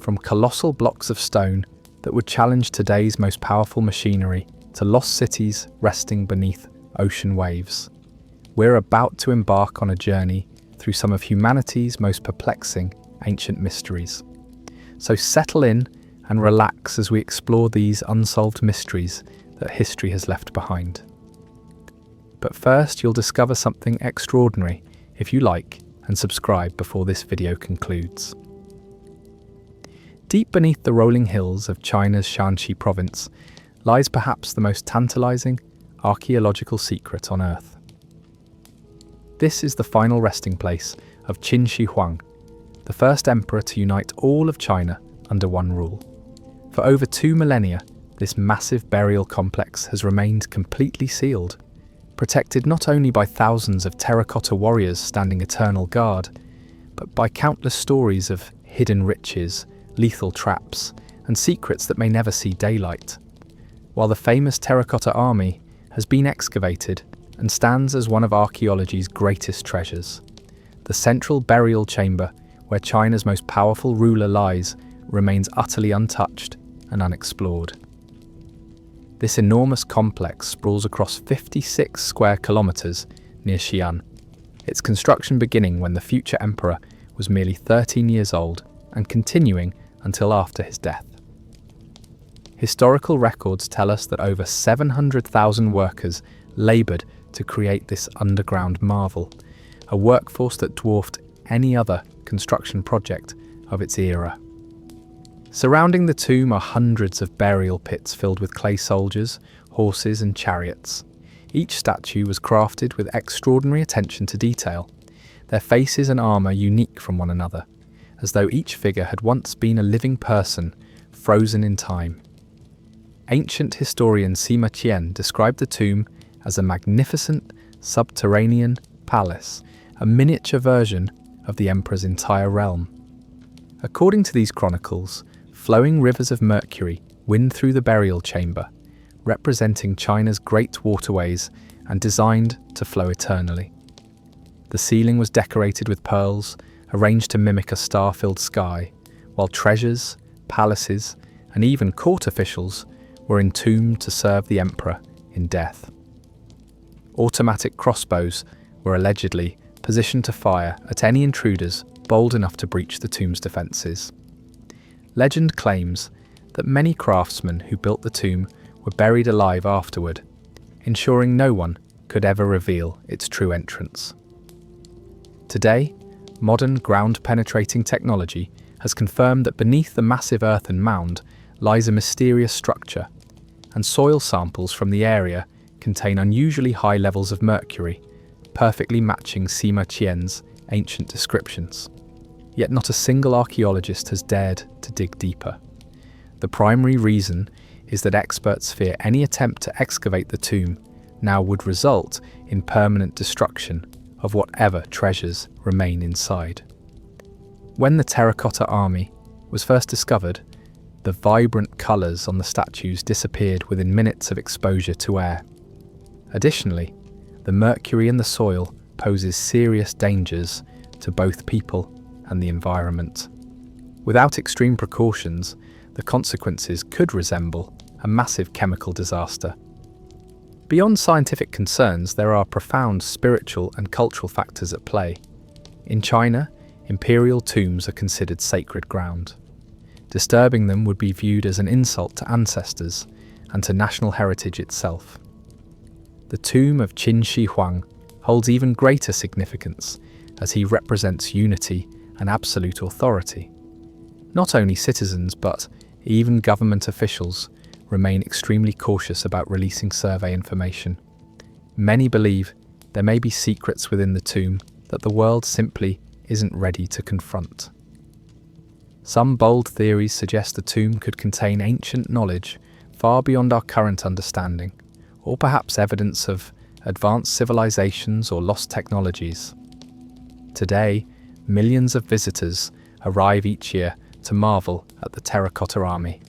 from colossal blocks of stone that would challenge today's most powerful machinery to lost cities resting beneath ocean waves. We're about to embark on a journey through some of humanity's most perplexing ancient mysteries. So settle in and relax as we explore these unsolved mysteries that history has left behind. But first, you'll discover something extraordinary if you like and subscribe before this video concludes. Deep beneath the rolling hills of China's Shanxi province lies perhaps the most tantalizing archaeological secret on Earth. This is the final resting place of Qin Shi Huang, the first emperor to unite all of China under one rule. For over 2 millennia, this massive burial complex has remained completely sealed, protected not only by thousands of terracotta warriors standing eternal guard, but by countless stories of hidden riches, lethal traps, and secrets that may never see daylight. While the famous terracotta army has been excavated and stands as one of archaeology's greatest treasures, the central burial chamber where China's most powerful ruler lies remains utterly untouched and unexplored. This enormous complex sprawls across 56 square kilometers near Xi'an, its construction beginning when the future emperor was merely 13 years old and continuing until after his death. Historical records tell us that over 700,000 workers laboured to create this underground marvel, a workforce that dwarfed any other construction project of its era. Surrounding the tomb are hundreds of burial pits filled with clay soldiers, horses and chariots. Each statue was crafted with extraordinary attention to detail, their faces and armour unique from one another, as though each figure had once been a living person, frozen in time. Ancient historian Sima Qian described the tomb as a magnificent subterranean palace, a miniature version of the emperor's entire realm. According to these chronicles, flowing rivers of mercury wind through the burial chamber, representing China's great waterways and designed to flow eternally. The ceiling was decorated with pearls, arranged to mimic a star-filled sky, while treasures, palaces, and even court officials were entombed to serve the emperor in death. Automatic crossbows were allegedly positioned to fire at any intruders bold enough to breach the tomb's defences. Legend claims that many craftsmen who built the tomb were buried alive afterward, ensuring no one could ever reveal its true entrance. Today, modern ground-penetrating technology has confirmed that beneath the massive earthen mound lies a mysterious structure, and soil samples from the area contain unusually high levels of mercury, perfectly matching Sima Qian's ancient descriptions. Yet not a single archaeologist has dared to dig deeper. The primary reason is that experts fear any attempt to excavate the tomb now would result in permanent destruction of whatever treasures remain inside. When the terracotta army was first discovered, the vibrant colours on the statues disappeared within minutes of exposure to air. Additionally, the mercury in the soil poses serious dangers to both people and the environment. Without extreme precautions, the consequences could resemble a massive chemical disaster. Beyond scientific concerns, there are profound spiritual and cultural factors at play. In China, imperial tombs are considered sacred ground. Disturbing them would be viewed as an insult to ancestors and to national heritage itself. The tomb of Qin Shi Huang holds even greater significance as he represents unity and absolute authority. Not only citizens, but even government officials remain extremely cautious about releasing survey information. Many believe there may be secrets within the tomb that the world simply isn't ready to confront. Some bold theories suggest the tomb could contain ancient knowledge far beyond our current understanding, or perhaps evidence of advanced civilizations or lost technologies. Today, millions of visitors arrive each year to marvel at the terracotta army.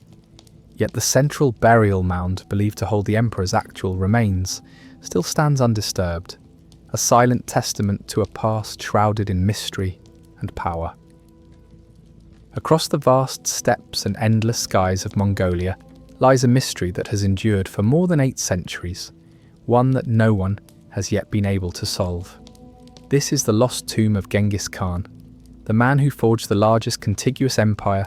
Yet the central burial mound, believed to hold the emperor's actual remains, still stands undisturbed, a silent testament to a past shrouded in mystery and power. Across the vast steppes and endless skies of Mongolia lies a mystery that has endured for more than 8 centuries, one that no one has yet been able to solve. This is the lost tomb of Genghis Khan, the man who forged the largest contiguous empire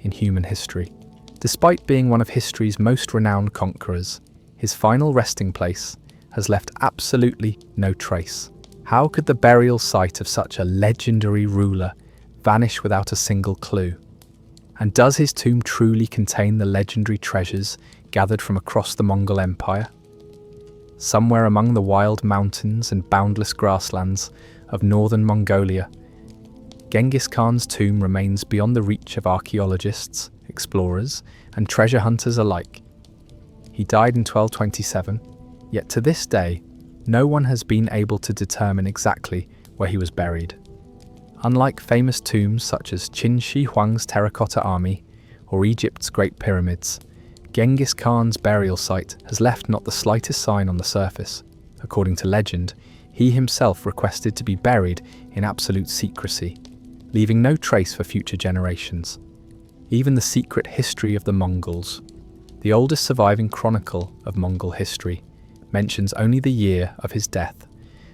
in human history. Despite being one of history's most renowned conquerors, his final resting place has left absolutely no trace. How could the burial site of such a legendary ruler vanish without a single clue? And does his tomb truly contain the legendary treasures gathered from across the Mongol Empire? Somewhere among the wild mountains and boundless grasslands of northern Mongolia, Genghis Khan's tomb remains beyond the reach of archaeologists, explorers, and treasure hunters alike. He died in 1227, yet to this day, no one has been able to determine exactly where he was buried. Unlike famous tombs such as Qin Shi Huang's Terracotta Army or Egypt's Great Pyramids, Genghis Khan's burial site has left not the slightest sign on the surface. According to legend, he himself requested to be buried in absolute secrecy, leaving no trace for future generations. Even the secret history of the Mongols, the oldest surviving chronicle of Mongol history, mentions only the year of his death,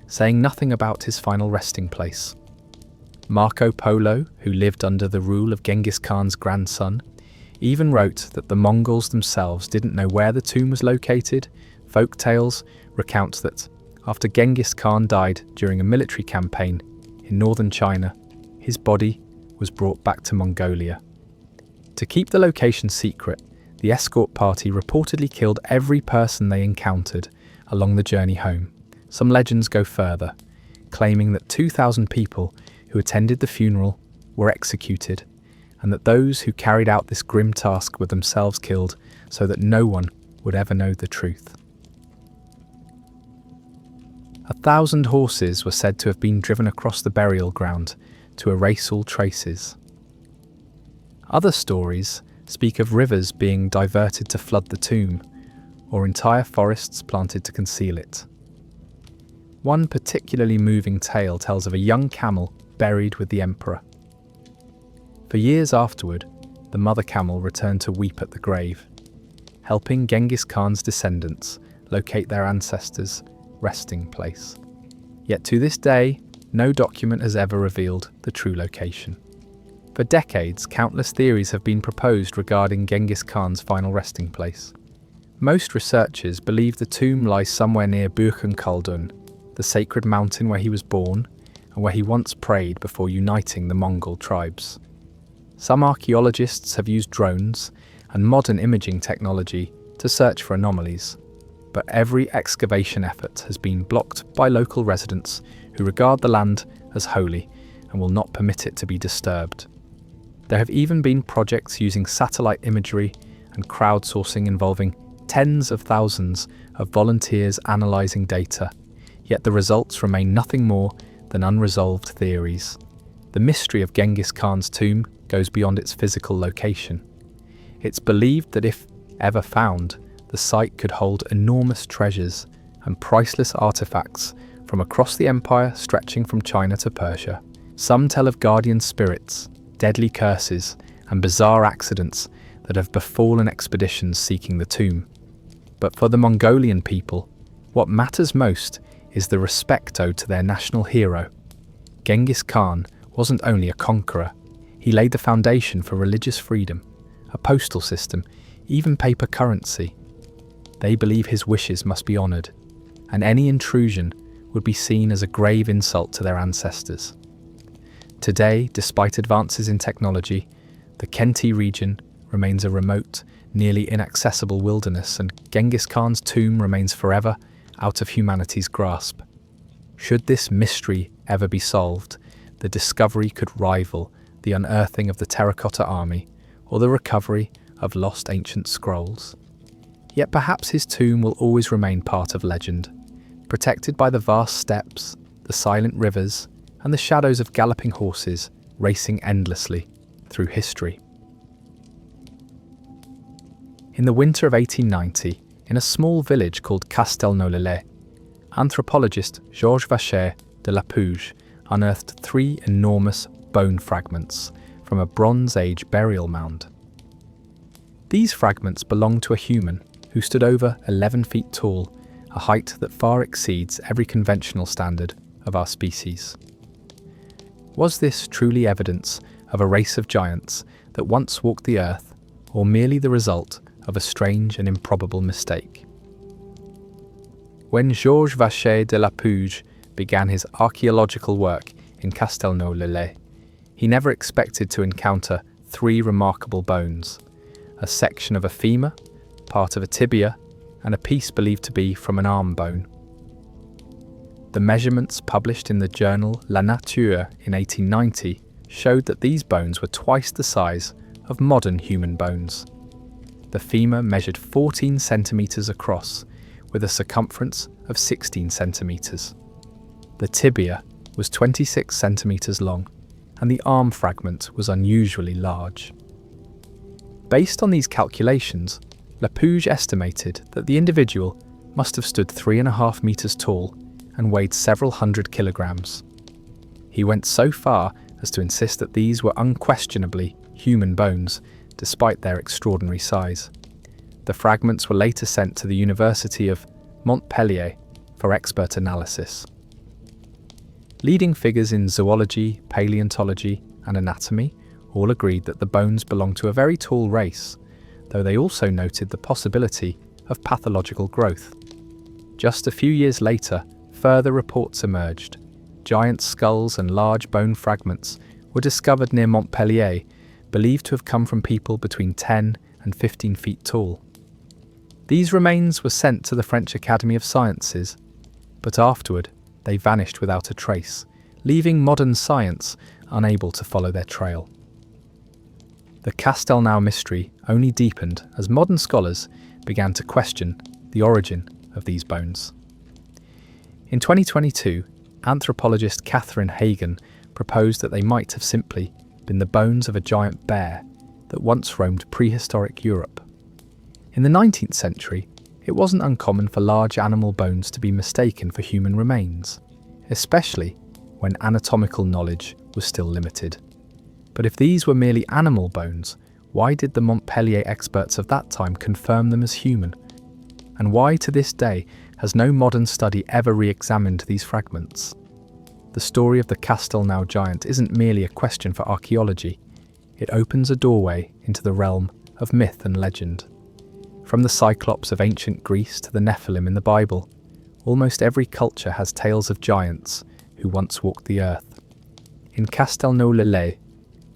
saying nothing about his final resting place. Marco Polo, who lived under the rule of Genghis Khan's grandson, even wrote that the Mongols themselves didn't know where the tomb was located. Folk tales recount that after Genghis Khan died during a military campaign in northern China, his body was brought back to Mongolia. To keep the location secret, the escort party reportedly killed every person they encountered along the journey home. Some legends go further, claiming that 2,000 people who attended the funeral were executed, and that those who carried out this grim task were themselves killed so that no one would ever know the truth. 1,000 horses were said to have been driven across the burial ground to erase all traces. Other stories speak of rivers being diverted to flood the tomb, or entire forests planted to conceal it. One particularly moving tale tells of a young camel buried with the emperor. For years afterward, the mother camel returned to weep at the grave, helping Genghis Khan's descendants locate their ancestors' resting place. Yet to this day, no document has ever revealed the true location. For decades, countless theories have been proposed regarding Genghis Khan's final resting place. Most researchers believe the tomb lies somewhere near Bürkhan Khaldun, the sacred mountain where he was born and where he once prayed before uniting the Mongol tribes. Some archaeologists have used drones and modern imaging technology to search for anomalies, but every excavation effort has been blocked by local residents who regard the land as holy and will not permit it to be disturbed. There have even been projects using satellite imagery and crowdsourcing involving tens of thousands of volunteers analysing data, yet the results remain nothing more than unresolved theories. The mystery of Genghis Khan's tomb goes beyond its physical location. It's believed that if ever found, the site could hold enormous treasures and priceless artifacts from across the empire stretching from China to Persia. Some tell of guardian spirits, deadly curses, and bizarre accidents that have befallen expeditions seeking the tomb. But for the Mongolian people, what matters most is the respect owed to their national hero. Genghis Khan wasn't only a conqueror, he laid the foundation for religious freedom, a postal system, even paper currency. They believe his wishes must be honoured, and any intrusion would be seen as a grave insult to their ancestors. Today, despite advances in technology, the Khenti region remains a remote, nearly inaccessible wilderness, and Genghis Khan's tomb remains forever out of humanity's grasp. Should this mystery ever be solved, the discovery could rival the unearthing of the Terracotta Army or the recovery of lost ancient scrolls. Yet perhaps his tomb will always remain part of legend, protected by the vast steppes, the silent rivers, and the shadows of galloping horses racing endlessly through history. In the winter of 1890, in a small village called Castelnau, anthropologist Georges Vacher de la Puge unearthed 3 enormous bone fragments from a Bronze Age burial mound. These fragments belong to a human who stood over 11 feet tall, a height that far exceeds every conventional standard of our species. Was this truly evidence of a race of giants that once walked the earth, or merely the result of a strange and improbable mistake? When Georges Vacher de Lapouge began his archaeological work in Castelnau, he never expected to encounter three remarkable bones: a section of a femur, part of a tibia, and a piece believed to be from an arm bone. The measurements published in the journal La Nature in 1890 showed that these bones were twice the size of modern human bones. The femur measured 14 centimeters across, with a circumference of 16 centimeters. The tibia was 26 centimeters long, and the arm fragment was unusually large. Based on these calculations, Lapouge estimated that the individual must have stood 3.5 meters tall and weighed several hundred kilograms. He went so far as to insist that these were unquestionably human bones, despite their extraordinary size. The fragments were later sent to the University of Montpellier for expert analysis. Leading figures in zoology, paleontology, and anatomy all agreed that the bones belonged to a very tall race, though they also noted the possibility of pathological growth. Just a few years later, further reports emerged. Giant skulls and large bone fragments were discovered near Montpellier, believed to have come from people between 10 and 15 feet tall. These remains were sent to the French Academy of Sciences, but afterward they vanished without a trace, leaving modern science unable to follow their trail. The Castelnau mystery only deepened as modern scholars began to question the origin of these bones. In 2022, anthropologist Catherine Hagen proposed that they might have simply been the bones of a giant bear that once roamed prehistoric Europe. In the 19th century, it wasn't uncommon for large animal bones to be mistaken for human remains, especially when anatomical knowledge was still limited. But if these were merely animal bones, why did the Montpellier experts of that time confirm them as human? And why to this day has no modern study ever re-examined these fragments? The story of the Castelnau giant isn't merely a question for archaeology. It opens a doorway into the realm of myth and legend. From the Cyclops of ancient Greece to the Nephilim in the Bible, almost every culture has tales of giants who once walked the earth. In Castelnau,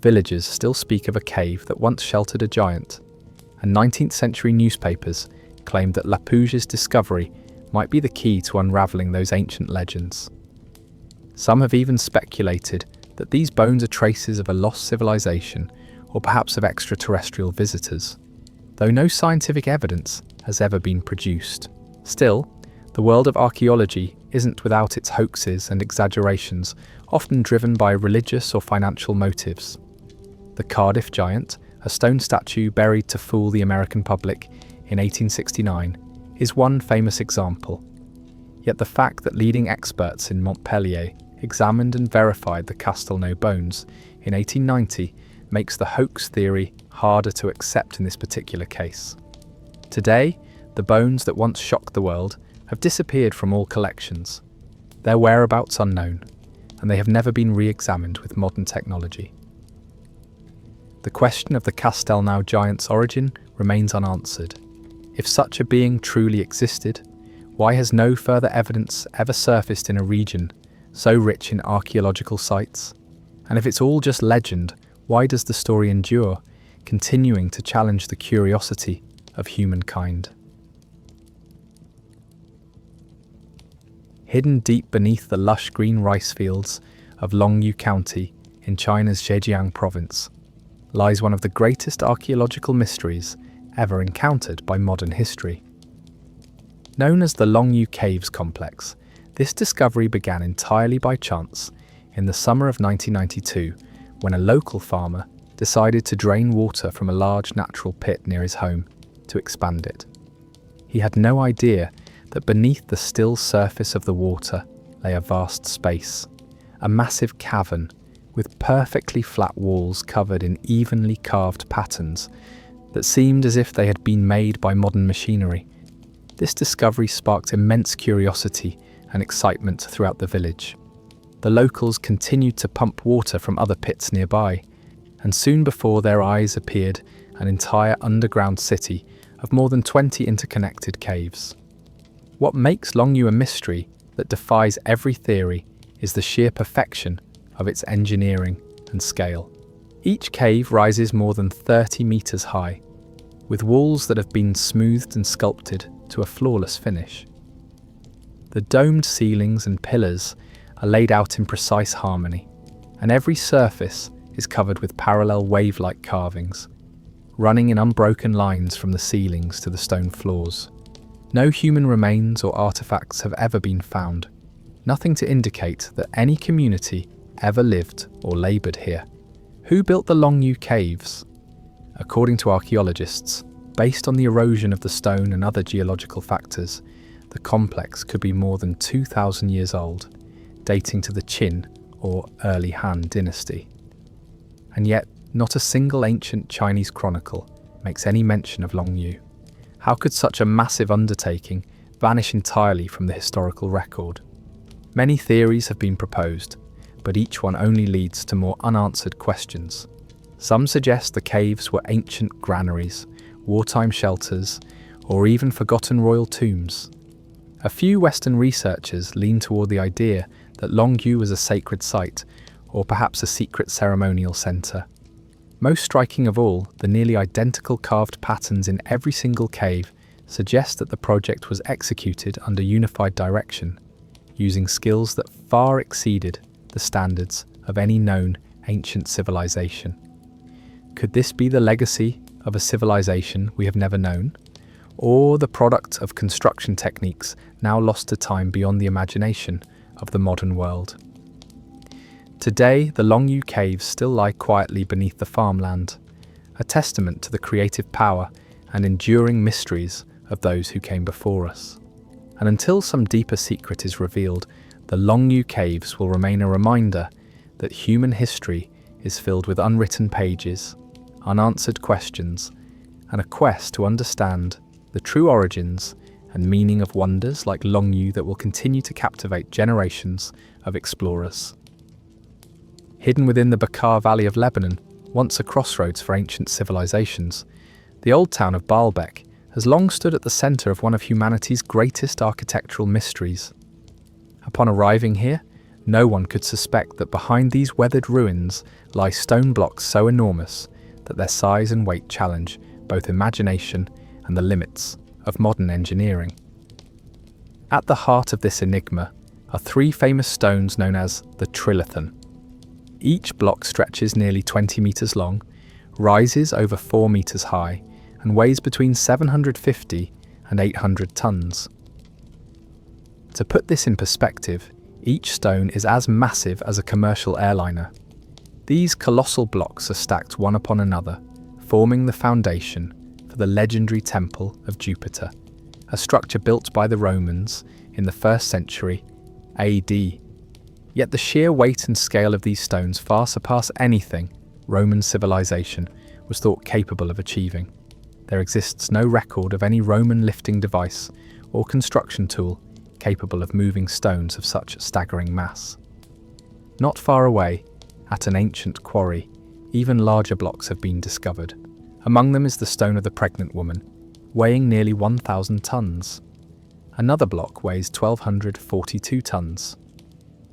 villagers still speak of a cave that once sheltered a giant, and 19th century newspapers claimed that Lapouge's discovery might be the key to unravelling those ancient legends. Some have even speculated that these bones are traces of a lost civilization or perhaps of extraterrestrial visitors, though no scientific evidence has ever been produced. Still, the world of archaeology isn't without its hoaxes and exaggerations, often driven by religious or financial motives. The Cardiff Giant, a stone statue buried to fool the American public in 1869, is one famous example. Yet the fact that leading experts in Montpellier examined and verified the Castelnau bones in 1890 makes the hoax theory harder to accept in this particular case. Today, the bones that once shocked the world have disappeared from all collections, their whereabouts unknown, and they have never been re-examined with modern technology. The question of the Castelnau giant's origin remains unanswered. If such a being truly existed, why has no further evidence ever surfaced in a region so rich in archaeological sites? And if it's all just legend, why does the story endure, continuing to challenge the curiosity of humankind? Hidden deep beneath the lush green rice fields of Longyou County in China's Zhejiang province lies one of the greatest archaeological mysteries ever encountered by modern history. Known as the Longyou Caves Complex, this discovery began entirely by chance in the summer of 1992 when a local farmer decided to drain water from a large natural pit near his home to expand it. He had no idea that beneath the still surface of the water lay a vast space, a massive cavern with perfectly flat walls covered in evenly carved patterns that seemed as if they had been made by modern machinery. This discovery sparked immense curiosity and excitement throughout the village. The locals continued to pump water from other pits nearby, and soon before their eyes appeared an entire underground city of more than 20 interconnected caves. What makes Longyou a mystery that defies every theory is the sheer perfection of its engineering and scale. Each cave rises more than 30 meters high, with walls that have been smoothed and sculpted to a flawless finish. The domed ceilings and pillars are laid out in precise harmony, and every surface is covered with parallel wave-like carvings, running in unbroken lines from the ceilings to the stone floors. No human remains or artifacts have ever been found, nothing to indicate that any community ever lived or laboured here. Who built the Longyou caves? According to archaeologists, based on the erosion of the stone and other geological factors, the complex could be more than 2,000 years old, dating to the Qin or early Han dynasty. And yet, not a single ancient Chinese chronicle makes any mention of Longyou. How could such a massive undertaking vanish entirely from the historical record? Many theories have been proposed, but each one only leads to more unanswered questions. Some suggest the caves were ancient granaries, wartime shelters, or even forgotten royal tombs. A few Western researchers lean toward the idea that Longyou was a sacred site, or perhaps a secret ceremonial centre. Most striking of all, the nearly identical carved patterns in every single cave suggest that the project was executed under unified direction, using skills that far exceeded the standards of any known ancient civilization. Could this be the legacy of a civilization we have never known, or the product of construction techniques now lost to time beyond the imagination of the modern world? Today, the Longyou caves still lie quietly beneath the farmland, a testament to the creative power and enduring mysteries of those who came before us. And until some deeper secret is revealed, the Longyou caves will remain a reminder that human history is filled with unwritten pages, unanswered questions, and a quest to understand the true origins and meaning of wonders like Longyou that will continue to captivate generations of explorers. Hidden within the Bekaa Valley of Lebanon, once a crossroads for ancient civilizations, the old town of Baalbek has long stood at the center of one of humanity's greatest architectural mysteries. Upon arriving here, no one could suspect that behind these weathered ruins lie stone blocks so enormous that their size and weight challenge both imagination and the limits of modern engineering. At the heart of this enigma are three famous stones known as the Trilithon. Each block stretches nearly 20 meters long, rises over 4 meters high, and weighs between 750 and 800 tons. To put this in perspective, each stone is as massive as a commercial airliner. These colossal blocks are stacked one upon another, forming the foundation for the legendary Temple of Jupiter, a structure built by the Romans in the 1st century AD. Yet the sheer weight and scale of these stones far surpass anything Roman civilization was thought capable of achieving. There exists no record of any Roman lifting device or construction tool capable of moving stones of such staggering mass. Not far away, at an ancient quarry, even larger blocks have been discovered. Among them is the stone of the pregnant woman, weighing nearly 1,000 tons. Another block weighs 1,242 tons.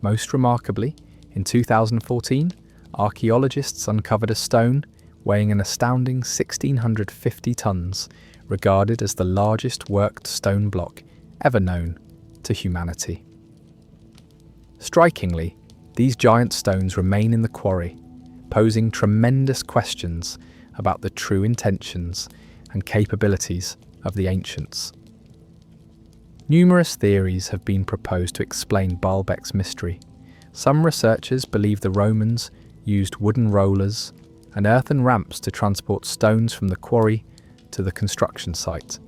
Most remarkably, in 2014, archaeologists uncovered a stone weighing an astounding 1,650 tons, regarded as the largest worked stone block ever known to humanity. Strikingly, these giant stones remain in the quarry, posing tremendous questions about the true intentions and capabilities of the ancients. Numerous theories have been proposed to explain Baalbek's mystery. Some researchers believe the Romans used wooden rollers and earthen ramps to transport stones from the quarry to the construction site.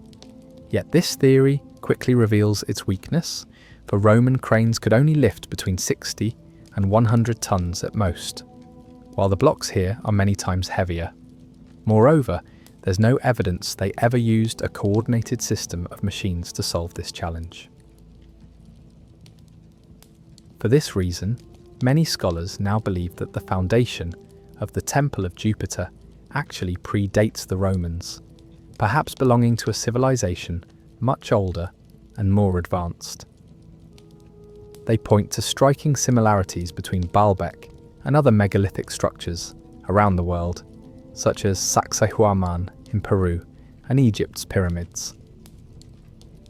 Yet this theory quickly reveals its weakness, for Roman cranes could only lift between 60 and 100 tons at most. while the blocks here are many times heavier. Moreover, there's no evidence they ever used a coordinated system of machines to solve this challenge. For this reason, many scholars now believe that the foundation of the Temple of Jupiter actually predates the Romans, perhaps belonging to a civilization much older and more advanced. They point to striking similarities between Baalbek and other megalithic structures around the world, such as Sacsayhuaman in Peru and Egypt's pyramids.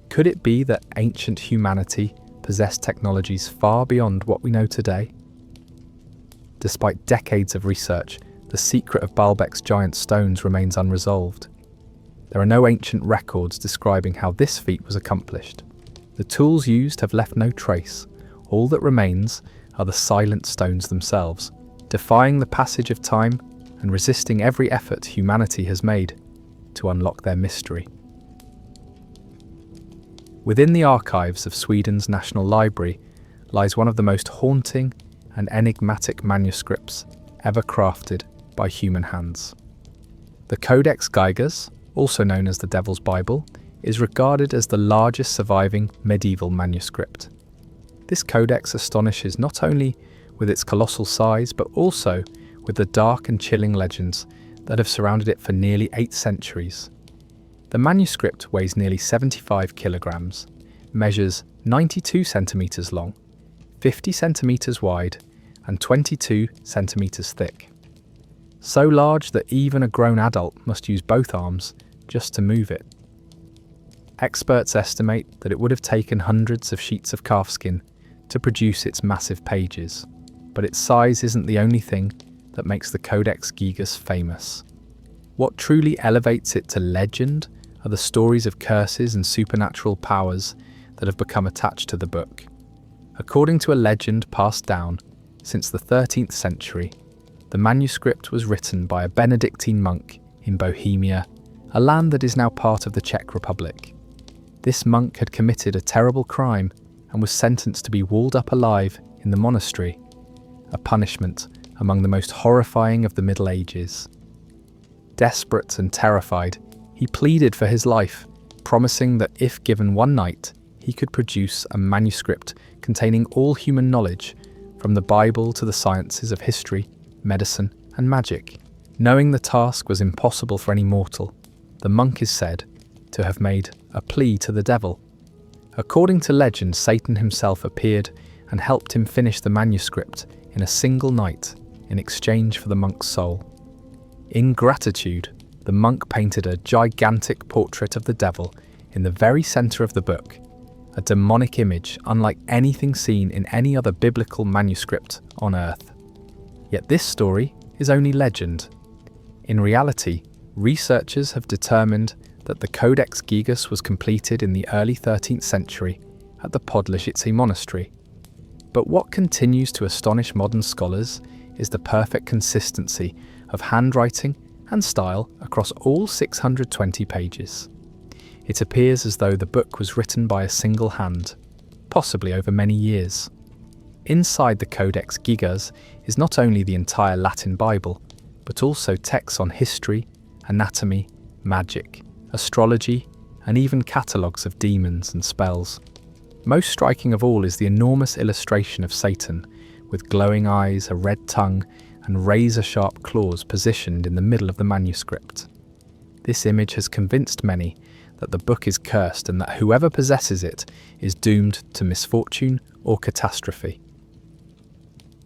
Could it be that ancient humanity possessed technologies far beyond what we know today? Despite decades of research, the secret of Baalbek's giant stones remains unresolved. There are no ancient records describing how this feat was accomplished. The tools used have left no trace. All that remains are the silent stones themselves, defying the passage of time and resisting every effort humanity has made to unlock their mystery. Within the archives of Sweden's National Library lies one of the most haunting and enigmatic manuscripts ever crafted by human hands. The Codex Gigas, also known as the Devil's Bible, is regarded as the largest surviving medieval manuscript. This codex astonishes not only with its colossal size, but also with the dark and chilling legends that have surrounded it for nearly 8 centuries. The manuscript weighs nearly 75 kilograms, measures 92 centimeters long, 50 centimeters wide, and 22 centimeters thick. So large that even a grown adult must use both arms just to move it. Experts estimate that it would have taken hundreds of sheets of calfskin to produce its massive pages, but its size isn't the only thing that makes the Codex Gigas famous. What truly elevates it to legend are the stories of curses and supernatural powers that have become attached to the book. According to a legend passed down since the 13th century, the manuscript was written by a Benedictine monk in Bohemia, a land that is now part of the Czech Republic. This monk had committed a terrible crime and was sentenced to be walled up alive in the monastery, a punishment among the most horrifying of the Middle Ages. Desperate and terrified, he pleaded for his life, promising that if given one night, he could produce a manuscript containing all human knowledge, from the Bible to the sciences of history, medicine, and magic. Knowing the task was impossible for any mortal, the monk is said to have made a plea to the devil. According to legend, Satan himself appeared and helped him finish the manuscript in a single night in exchange for the monk's soul. In gratitude, the monk painted a gigantic portrait of the devil in the very center of the book, a demonic image unlike anything seen in any other biblical manuscript on earth. Yet this story is only legend. In reality, researchers have determined that the Codex Gigas was completed in the early 13th century at the Podlasice monastery. But what continues to astonish modern scholars is the perfect consistency of handwriting and style across all 620 pages. It appears as though the book was written by a single hand, possibly over many years. Inside the Codex Gigas is not only the entire Latin Bible, but also texts on history, anatomy, magic, astrology, and even catalogues of demons and spells. Most striking of all is the enormous illustration of Satan, with glowing eyes, a red tongue, and razor-sharp claws positioned in the middle of the manuscript. This image has convinced many that the book is cursed and that whoever possesses it is doomed to misfortune or catastrophe.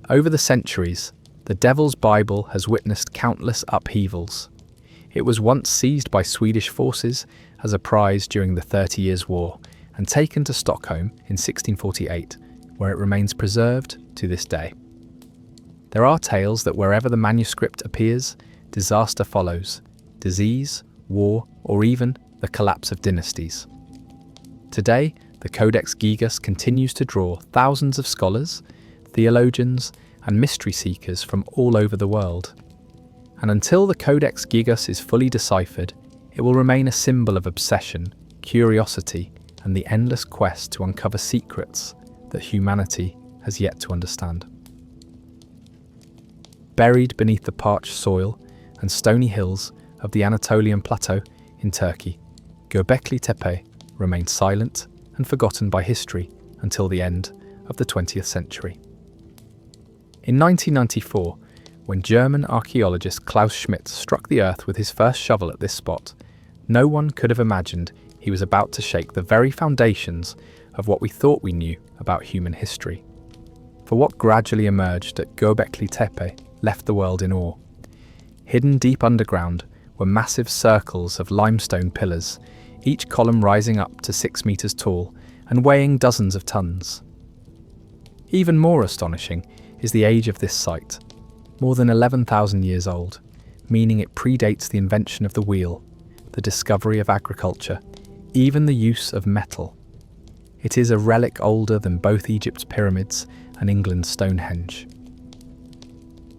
Over the centuries, the Devil's Bible has witnessed countless upheavals. It was once seized by Swedish forces as a prize during the 30 Years' War and taken to Stockholm in 1648, where it remains preserved to this day. There are tales that wherever the manuscript appears, disaster follows, disease, war, or even the collapse of dynasties. Today, the Codex Gigas continues to draw thousands of scholars, theologians, and mystery seekers from all over the world. And until the Codex Gigas is fully deciphered, it will remain a symbol of obsession, curiosity, and the endless quest to uncover secrets that humanity has yet to understand. buried beneath the parched soil and stony hills of the Anatolian Plateau in Turkey, Gobekli Tepe remained silent and forgotten by history until the end of the 20th century. In 1994, when German archaeologist Klaus Schmidt struck the earth with his first shovel at this spot, no one could have imagined he was about to shake the very foundations of what we thought we knew about human history. For what gradually emerged at Gobekli Tepe left the world in awe. Hidden deep underground were massive circles of limestone pillars, each column rising up to 6 meters tall and weighing dozens of tons. Even more astonishing is the age of this site, more than 11,000 years old, meaning it predates the invention of the wheel, the discovery of agriculture, even the use of metal. It is a relic older than both Egypt's pyramids and England's Stonehenge.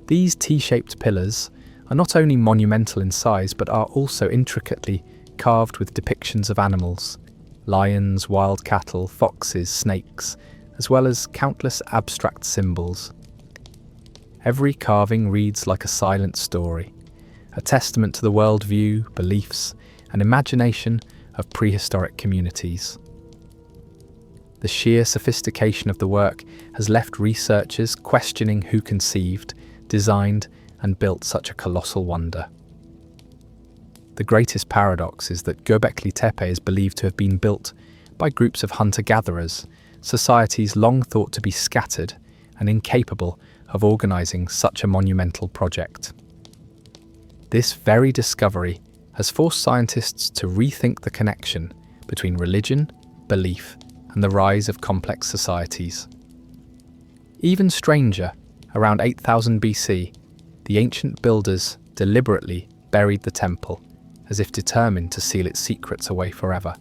These T-shaped pillars are not only monumental in size but are also intricately carved with depictions of animals, lions, wild cattle, foxes, snakes, as well as countless abstract symbols. Every carving reads like a silent story, a testament to the worldview, beliefs, and imagination of prehistoric communities. The sheer sophistication of the work has left researchers questioning who conceived, designed, and built such a colossal wonder. The greatest paradox is that Gobekli Tepe is believed to have been built by groups of hunter-gatherers, societies long thought to be scattered and incapable of organizing such a monumental project. This very discovery has forced scientists to rethink the connection between religion, belief, and the rise of complex societies. Even stranger, around 8000 BC, the ancient builders deliberately buried the temple, as if determined to seal its secrets away forever.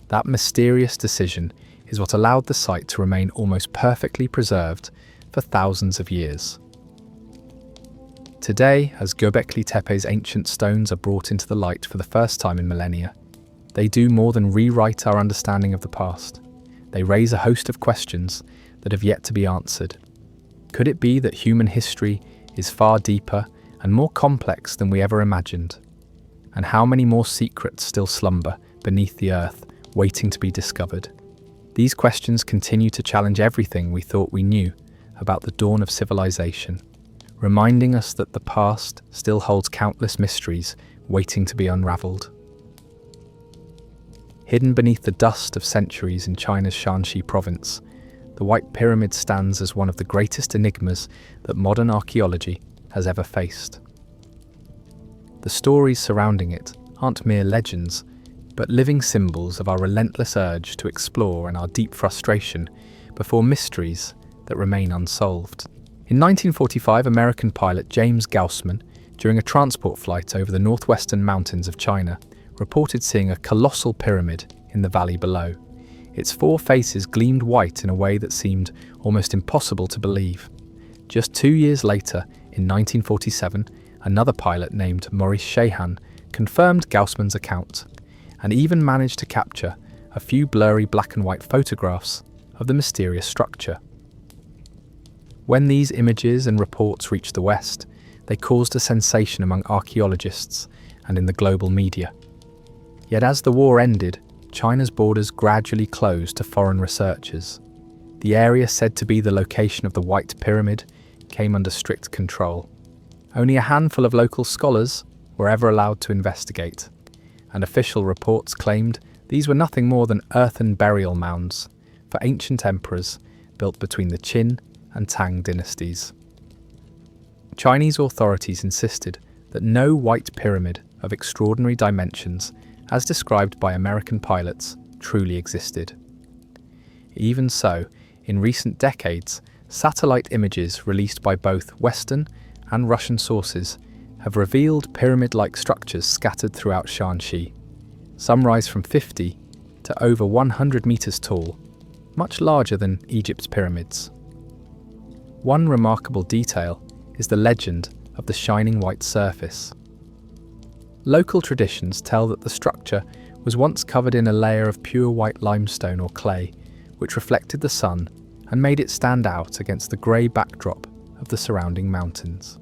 That mysterious decision is what allowed the site to remain almost perfectly preserved for thousands of years. Today, as Gobekli Tepe's ancient stones are brought into the light for the first time in millennia, they do more than rewrite our understanding of the past. They raise a host of questions that have yet to be answered. Could it be that human history is far deeper and more complex than we ever imagined? And how many more secrets still slumber beneath the earth, waiting to be discovered? These questions continue to challenge everything we thought we knew about the dawn of civilization, reminding us that the past still holds countless mysteries waiting to be unraveled. Hidden beneath the dust of centuries in China's Shanxi province, the White Pyramid stands as one of the greatest enigmas that modern archaeology has ever faced. The stories surrounding it aren't mere legends, but living symbols of our relentless urge to explore and our deep frustration before mysteries that remain unsolved. In 1945, American pilot James Gaussman, during a transport flight over the northwestern mountains of China, reported seeing a colossal pyramid in the valley below. Its 4 faces gleamed white in a way that seemed almost impossible to believe. Just 2 years later, in 1947, another pilot named Maurice Shahan confirmed Gaussman's account, and even managed to capture a few blurry black and white photographs of the mysterious structure. When these images and reports reached the West, they caused a sensation among archaeologists and in the global media. Yet as the war ended, China's borders gradually closed to foreign researchers. The area said to be the location of the White Pyramid came under strict control. Only a handful of local scholars were ever allowed to investigate, and official reports claimed these were nothing more than earthen burial mounds for ancient emperors built between the Qin and Tang dynasties. Chinese authorities insisted that no White Pyramid of extraordinary dimensions, as described by American pilots, truly existed. Even so, in recent decades, satellite images released by both Western and Russian sources have revealed pyramid-like structures scattered throughout Shanxi. Some rise from 50 to over 100 meters tall, much larger than Egypt's pyramids. One remarkable detail is the legend of the shining white surface. Local traditions tell that the structure was once covered in a layer of pure white limestone or clay, which reflected the sun and made it stand out against the grey backdrop of of the surrounding mountains.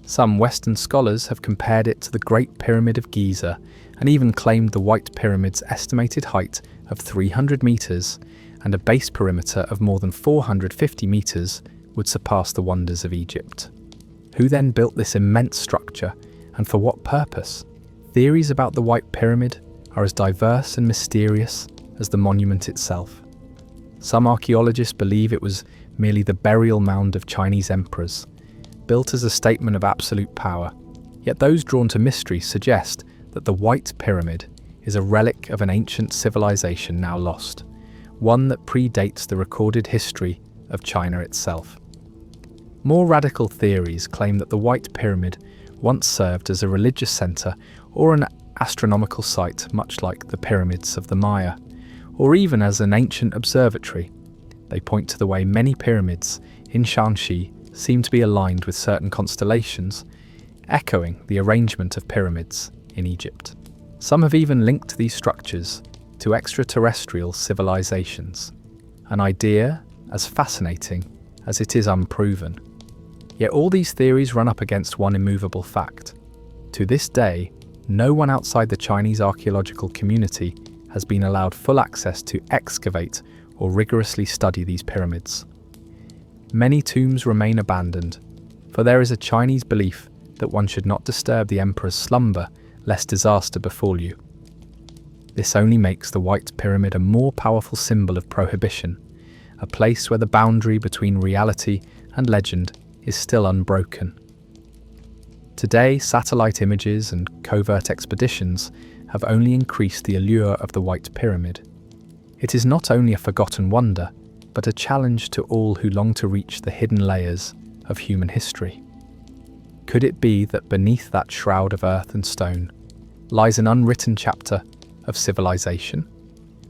Some Western scholars have compared it to the Great Pyramid of Giza and even claimed the White Pyramid's estimated height of 300 meters and a base perimeter of more than 450 meters would surpass the wonders of Egypt. Who then built this immense structure, and for what purpose? Theories about the White Pyramid are as diverse and mysterious as the monument itself. Some archaeologists believe it was merely the burial mound of Chinese emperors, built as a statement of absolute power. Yet those drawn to mystery suggest that the White Pyramid is a relic of an ancient civilization now lost, one that predates the recorded history of China itself. More radical theories claim that the White Pyramid once served as a religious center or an astronomical site, much like the pyramids of the Maya, or even as an ancient observatory. They point to the way many pyramids in Shanxi seem to be aligned with certain constellations, echoing the arrangement of pyramids in Egypt. Some have even linked these structures to extraterrestrial civilizations, an idea as fascinating as it is unproven. Yet all these theories run up against one immovable fact. To this day, no one outside the Chinese archaeological community has been allowed full access to excavate or rigorously study these pyramids. Many tombs remain abandoned, for there is a Chinese belief that one should not disturb the emperor's slumber lest disaster befall you. This only makes the White Pyramid a more powerful symbol of prohibition, a place where the boundary between reality and legend is still unbroken. Today, satellite images and covert expeditions have only increased the allure of the White Pyramid. It is not only a forgotten wonder, but a challenge to all who long to reach the hidden layers of human history. Could it be that beneath that shroud of earth and stone lies an unwritten chapter of civilization?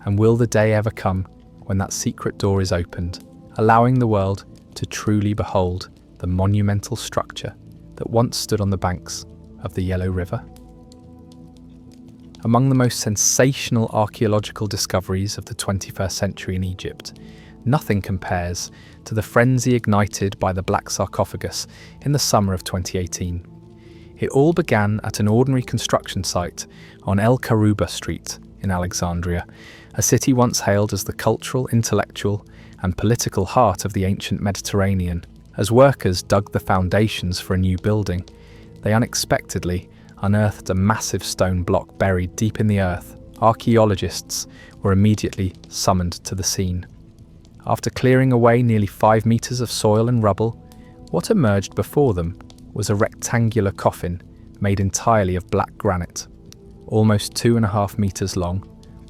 And will the day ever come when that secret door is opened, allowing the world to truly behold the monumental structure that once stood on the banks of the Yellow River? Among the most sensational archaeological discoveries of the 21st century in Egypt, nothing compares to the frenzy ignited by the Black Sarcophagus in the summer of 2018. It all began at an ordinary construction site on El Karouba Street in Alexandria, a city once hailed as the cultural, intellectual, and political heart of the ancient Mediterranean. As workers dug the foundations for a new building, they unexpectedly unearthed a massive stone block buried deep in the earth. Archaeologists were immediately summoned to the scene. After clearing away nearly 5 meters of soil and rubble, what emerged before them was a rectangular coffin made entirely of black granite, almost 2.5 meters long,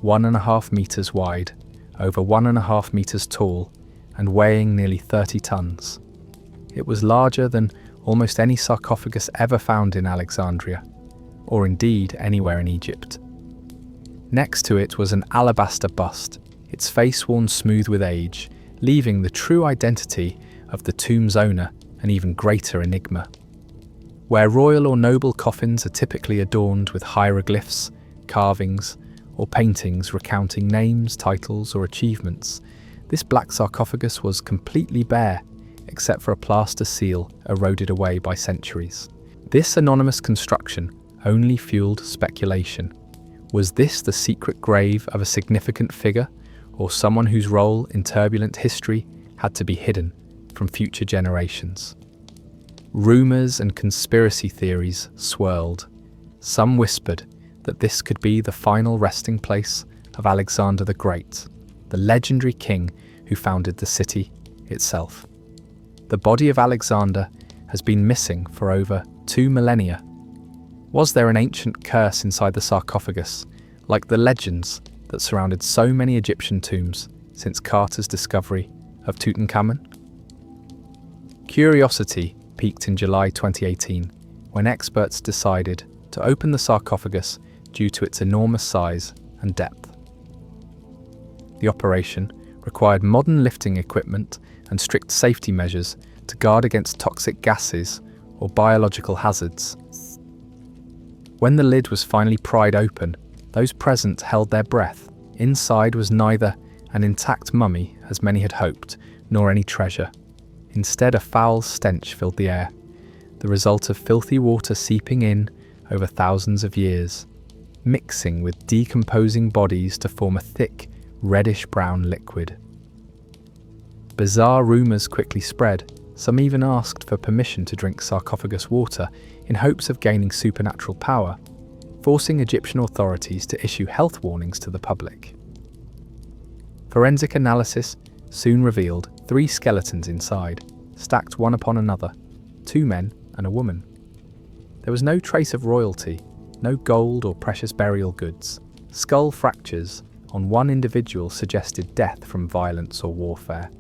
1.5 meters wide, over 1.5 meters tall, and weighing nearly 30 tons. It was larger than almost any sarcophagus ever found in Alexandria, or indeed anywhere in Egypt. Next to it was an alabaster bust, its face worn smooth with age, leaving the true identity of the tomb's owner an even greater enigma. Where royal or noble coffins are typically adorned with hieroglyphs, carvings, or paintings recounting names, titles, or achievements, this black sarcophagus was completely bare, except for a plaster seal eroded away by centuries. This anonymous construction only fueled speculation. Was this the secret grave of a significant figure, or someone whose role in turbulent history had to be hidden from future generations? Rumours and conspiracy theories swirled. Some whispered that this could be the final resting place of Alexander the Great, the legendary king who founded the city itself. The body of Alexander has been missing for over 2 millennia. Was there an ancient curse inside the sarcophagus, like the legends that surrounded so many Egyptian tombs since Carter's discovery of Tutankhamun? Curiosity peaked in July 2018 when experts decided to open the sarcophagus due to its enormous size and depth. The operation required modern lifting equipment and strict safety measures to guard against toxic gases or biological hazards. When the lid was finally pried open, those present held their breath. Inside was neither an intact mummy, as many had hoped, nor any treasure. Instead, a foul stench filled the air, the result of filthy water seeping in over thousands of years, mixing with decomposing bodies to form a thick, reddish-brown liquid. Bizarre rumours quickly spread. Some even asked for permission to drink sarcophagus water in hopes of gaining supernatural power, forcing Egyptian authorities to issue health warnings to the public. Forensic analysis soon revealed 3 skeletons inside, stacked one upon another, 2 men and a woman. There was no trace of royalty, no gold or precious burial goods. Skull fractures on one individual suggested death from violence or warfare,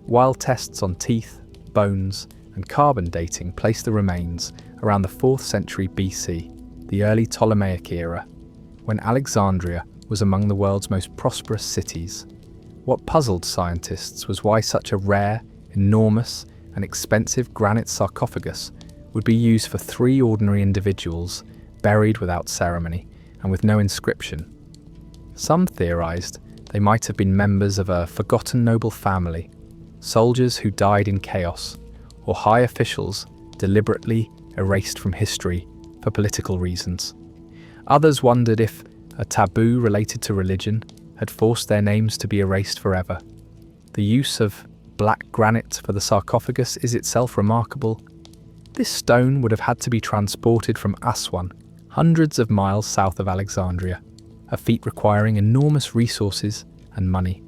while tests on teeth, bones, and carbon dating placed the remains around the 4th century BC, the early Ptolemaic era, when Alexandria was among the world's most prosperous cities. What puzzled scientists was why such a rare, enormous, and expensive granite sarcophagus would be used for 3 ordinary individuals buried without ceremony and with no inscription. Some theorized they might have been members of a forgotten noble family, soldiers who died in chaos, or high officials deliberately erased from history for political reasons. Others wondered if a taboo related to religion had forced their names to be erased forever. The use of black granite for the sarcophagus is itself remarkable. This stone would have had to be transported from Aswan, hundreds of miles south of Alexandria, a feat requiring enormous resources and money.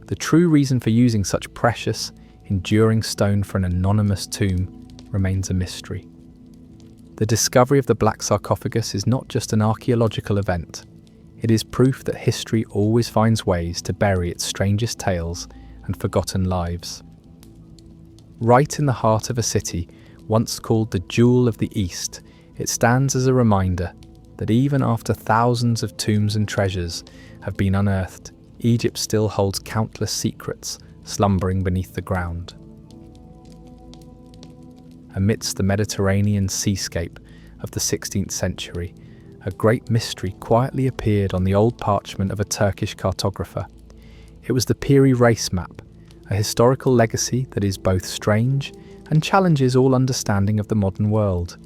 The true reason for using such precious, enduring stone for an anonymous tomb remains a mystery. The discovery of the black sarcophagus is not just an archaeological event. It is proof that history always finds ways to bury its strangest tales and forgotten lives. Right in the heart of a city once called the Jewel of the East, it stands as a reminder that even after thousands of tombs and treasures have been unearthed, Egypt still holds countless secrets slumbering beneath the ground. Amidst the Mediterranean seascape of the 16th century, a great mystery quietly appeared on the old parchment of a Turkish cartographer. It was the Piri Reis map, a historical legacy that is both strange and challenges all understanding of the modern world.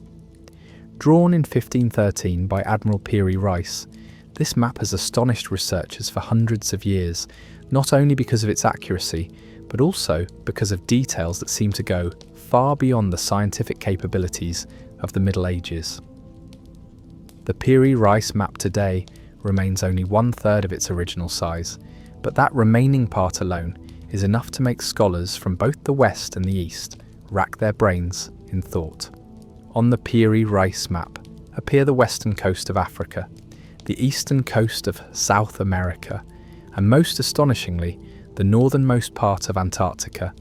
Drawn in 1513 by Admiral Piri Reis, this map has astonished researchers for hundreds of years, not only because of its accuracy, but also because of details that seem to go far beyond the scientific capabilities of the Middle Ages. The Piri Reis map today remains only 1/3 of its original size, but that remaining part alone is enough to make scholars from both the West and the East rack their brains in thought. On the Piri Reis map appear the western coast of Africa, the eastern coast of South America, and most astonishingly, the northernmost part of Antarctica,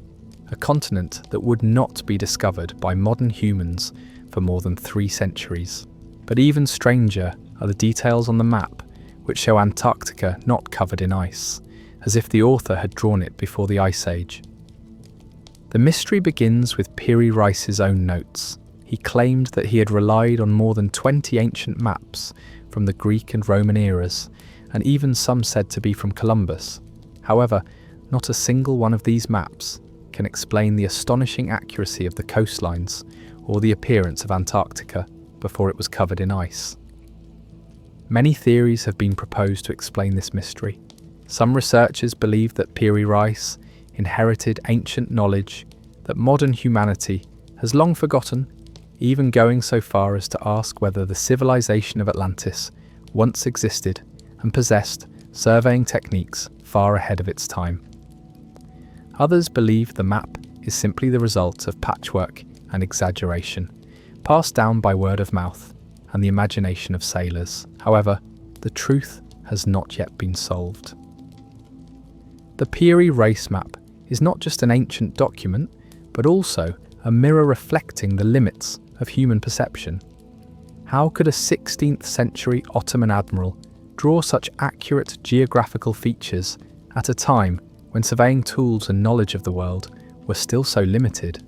a continent that would not be discovered by modern humans for more than 3 centuries. But even stranger are the details on the map, which show Antarctica not covered in ice, as if the author had drawn it before the Ice Age. The mystery begins with Piri Reis's own notes. He claimed that he had relied on more than 20 ancient maps from the Greek and Roman eras, and even some said to be from Columbus. However, not a single one of these maps can explain the astonishing accuracy of the coastlines or the appearance of Antarctica before it was covered in ice. Many theories have been proposed to explain this mystery. Some researchers believe that Piri Reis inherited ancient knowledge that modern humanity has long forgotten, even going so far as to ask whether the civilization of Atlantis once existed and possessed surveying techniques far ahead of its time. Others believe the map is simply the result of patchwork and exaggeration, passed down by word of mouth and the imagination of sailors. However, the truth has not yet been solved. The Piri Reis map is not just an ancient document, but also a mirror reflecting the limits of human perception. How could a 16th century Ottoman admiral draw such accurate geographical features at a time when surveying tools and knowledge of the world were still so limited?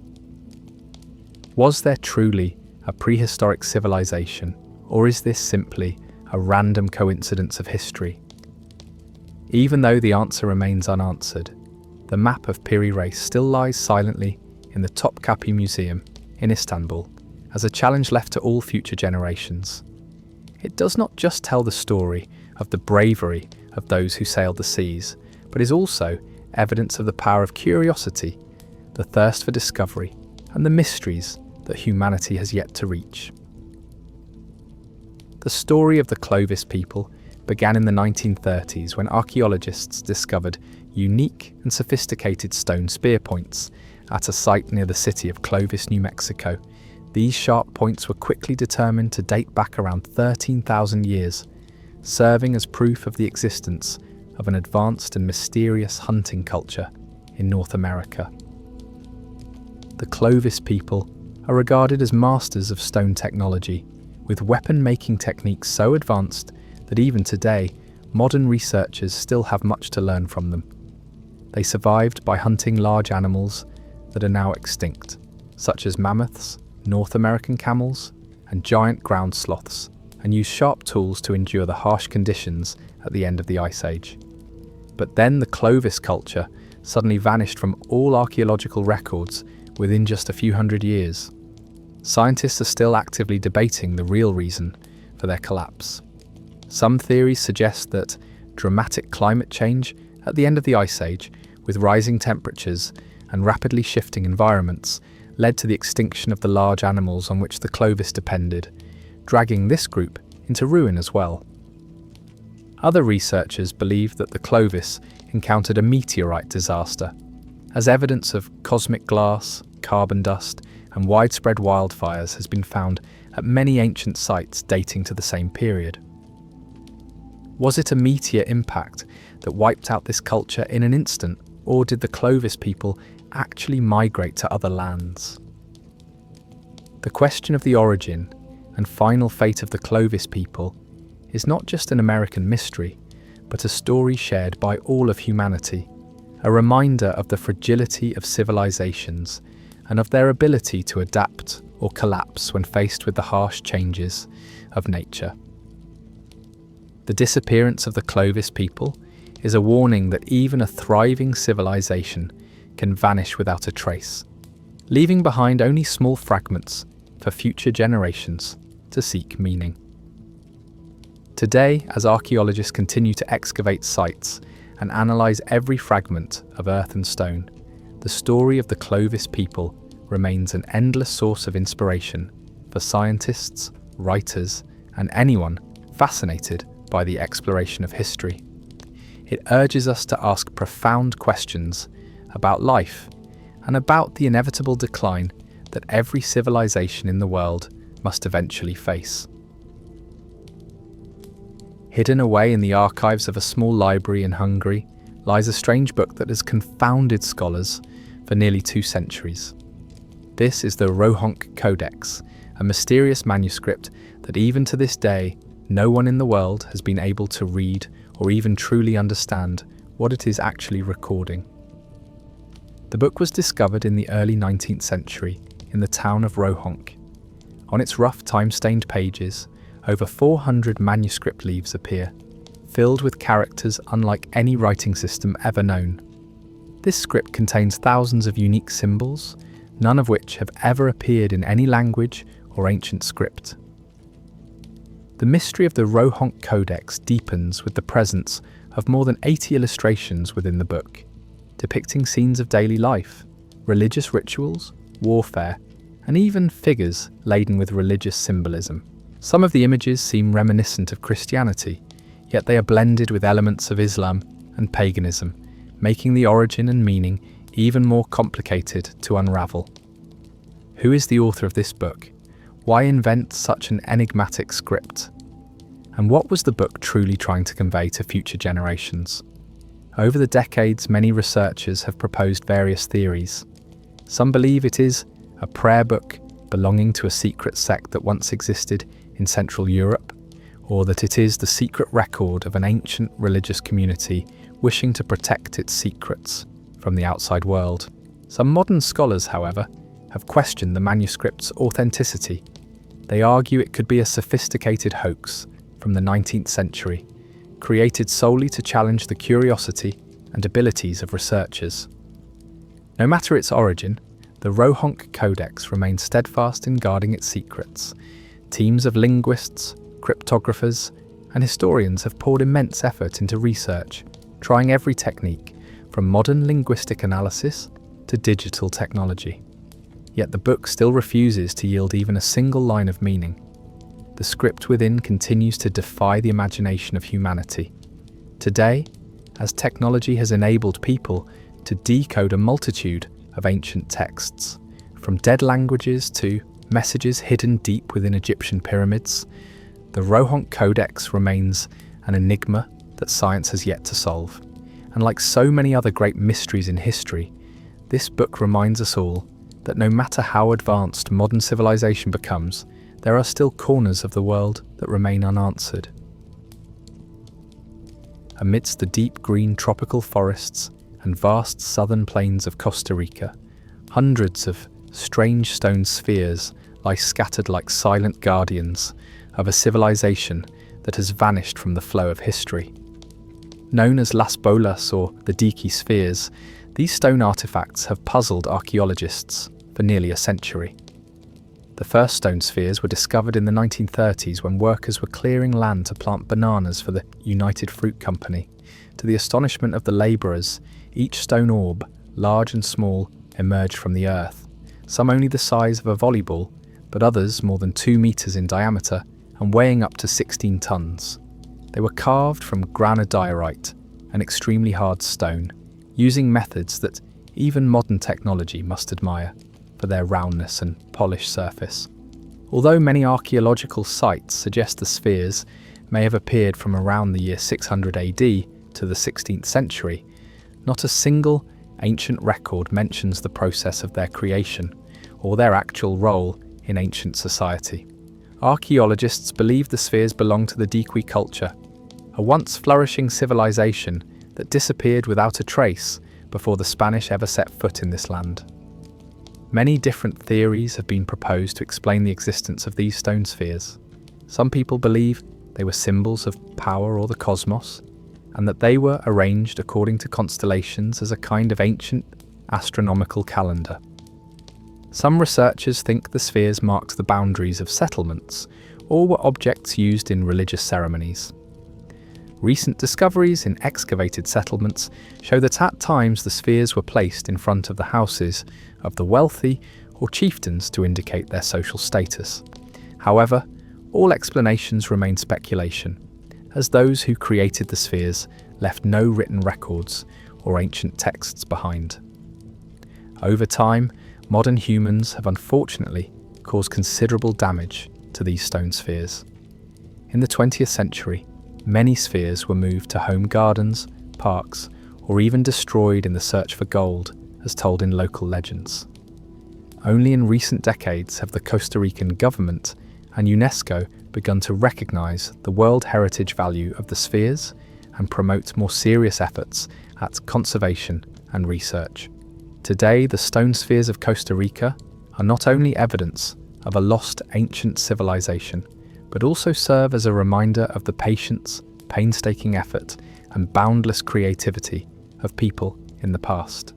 Was there truly a prehistoric civilization, or is this simply a random coincidence of history? Even though the answer remains unanswered, the map of Piri Reis still lies silently in the Topkapi Museum in Istanbul as a challenge left to all future generations. It does not just tell the story of the bravery of those who sailed the seas, but is also evidence of the power of curiosity, the thirst for discovery, and the mysteries that humanity has yet to reach. The story of the Clovis people began in the 1930s when archaeologists discovered unique and sophisticated stone spear points at a site near the city of Clovis, New Mexico. These sharp points were quickly determined to date back around 13,000 years, serving as proof of the existence of an advanced and mysterious hunting culture in North America. The Clovis people are regarded as masters of stone technology, with weapon-making techniques so advanced that even today, modern researchers still have much to learn from them. They survived by hunting large animals that are now extinct, such as mammoths, North American camels, and giant ground sloths, and used sharp tools to endure the harsh conditions at the end of the Ice Age. But then the Clovis culture suddenly vanished from all archaeological records within just a few hundred years. Scientists are still actively debating the real reason for their collapse. Some theories suggest that dramatic climate change at the end of the Ice Age, with rising temperatures and rapidly shifting environments, led to the extinction of the large animals on which the Clovis depended, dragging this group into ruin as well. Other researchers believe that the Clovis encountered a meteorite disaster, as evidence of cosmic glass, carbon dust, and widespread wildfires has been found at many ancient sites dating to the same period. Was it a meteor impact that wiped out this culture in an instant, or did the Clovis people actually migrate to other lands? The question of the origin and final fate of the Clovis people is not just an American mystery, but a story shared by all of humanity, a reminder of the fragility of civilizations and of their ability to adapt or collapse when faced with the harsh changes of nature. The disappearance of the Clovis people is a warning that even a thriving civilization can vanish without a trace, leaving behind only small fragments for future generations to seek meaning. Today, as archaeologists continue to excavate sites and analyze every fragment of earth and stone, the story of the Clovis people remains an endless source of inspiration for scientists, writers, and anyone fascinated by the exploration of history. It urges us to ask profound questions about life and about the inevitable decline that every civilization in the world must eventually face. Hidden away in the archives of a small library in Hungary lies a strange book that has confounded scholars for nearly 2 centuries. This is the Rohonc Codex, a mysterious manuscript that even to this day, no one in the world has been able to read or even truly understand what it is actually recording. The book was discovered in the early 19th century in the town of Rohonc. On its rough time-stained pages, over 400 manuscript leaves appear, filled with characters unlike any writing system ever known. This script contains thousands of unique symbols, none of which have ever appeared in any language or ancient script. The mystery of the Rohonc Codex deepens with the presence of more than 80 illustrations within the book, depicting scenes of daily life, religious rituals, warfare, and even figures laden with religious symbolism. Some of the images seem reminiscent of Christianity, yet they are blended with elements of Islam and paganism, making the origin and meaning even more complicated to unravel. Who is the author of this book? Why invent such an enigmatic script? And what was the book truly trying to convey to future generations? Over the decades, many researchers have proposed various theories. Some believe it is a prayer book belonging to a secret sect that once existed in Central Europe, or that it is the secret record of an ancient religious community wishing to protect its secrets from the outside world. Some modern scholars, however, have questioned the manuscript's authenticity. They argue it could be a sophisticated hoax from the 19th century, created solely to challenge the curiosity and abilities of researchers. No matter its origin, the Rohonc Codex remains steadfast in guarding its secrets. Teams of linguists, cryptographers, and historians have poured immense effort into research, trying every technique, from modern linguistic analysis to digital technology. Yet the book still refuses to yield even a single line of meaning. The script within continues to defy the imagination of humanity. Today, as technology has enabled people to decode a multitude of ancient texts, from dead languages to messages hidden deep within Egyptian pyramids, the Rohonc Codex remains an enigma that science has yet to solve. And like so many other great mysteries in history, this book reminds us all that no matter how advanced modern civilization becomes, there are still corners of the world that remain unanswered. Amidst the deep green tropical forests and vast southern plains of Costa Rica, hundreds of strange stone spheres lie scattered like silent guardians of a civilization that has vanished from the flow of history. Known as Las Bolas or the Diki spheres, these stone artifacts have puzzled archaeologists for nearly a century. The first stone spheres were discovered in the 1930s when workers were clearing land to plant bananas for the United Fruit Company. To the astonishment of the labourers, each stone orb, large and small, emerged from the earth, some only the size of a volleyball, but others more than 2 meters in diameter and weighing up to 16 tons. They were carved from granodiorite, an extremely hard stone, using methods that even modern technology must admire for their roundness and polished surface. Although many archaeological sites suggest the spheres may have appeared from around the year 600 AD to the 16th century, not a single ancient record mentions the process of their creation or their actual role in ancient society. Archaeologists believe the spheres belong to the Diki culture, a once flourishing civilization that disappeared without a trace before the Spanish ever set foot in this land. Many different theories have been proposed to explain the existence of these stone spheres. Some people believe they were symbols of power or the cosmos, and that they were arranged according to constellations as a kind of ancient astronomical calendar. Some researchers think the spheres marked the boundaries of settlements or were objects used in religious ceremonies. Recent discoveries in excavated settlements show that at times the spheres were placed in front of the houses of the wealthy or chieftains to indicate their social status. However, all explanations remain speculation, as those who created the spheres left no written records or ancient texts behind. Over time, modern humans have unfortunately caused considerable damage to these stone spheres. In the 20th century, many spheres were moved to home gardens, parks, or even destroyed in the search for gold, as told in local legends. Only in recent decades have the Costa Rican government and UNESCO begun to recognise the World Heritage value of the spheres and promote more serious efforts at conservation and research. Today, the stone spheres of Costa Rica are not only evidence of a lost ancient civilization, but also serve as a reminder of the patience, painstaking effort, and boundless creativity of people in the past.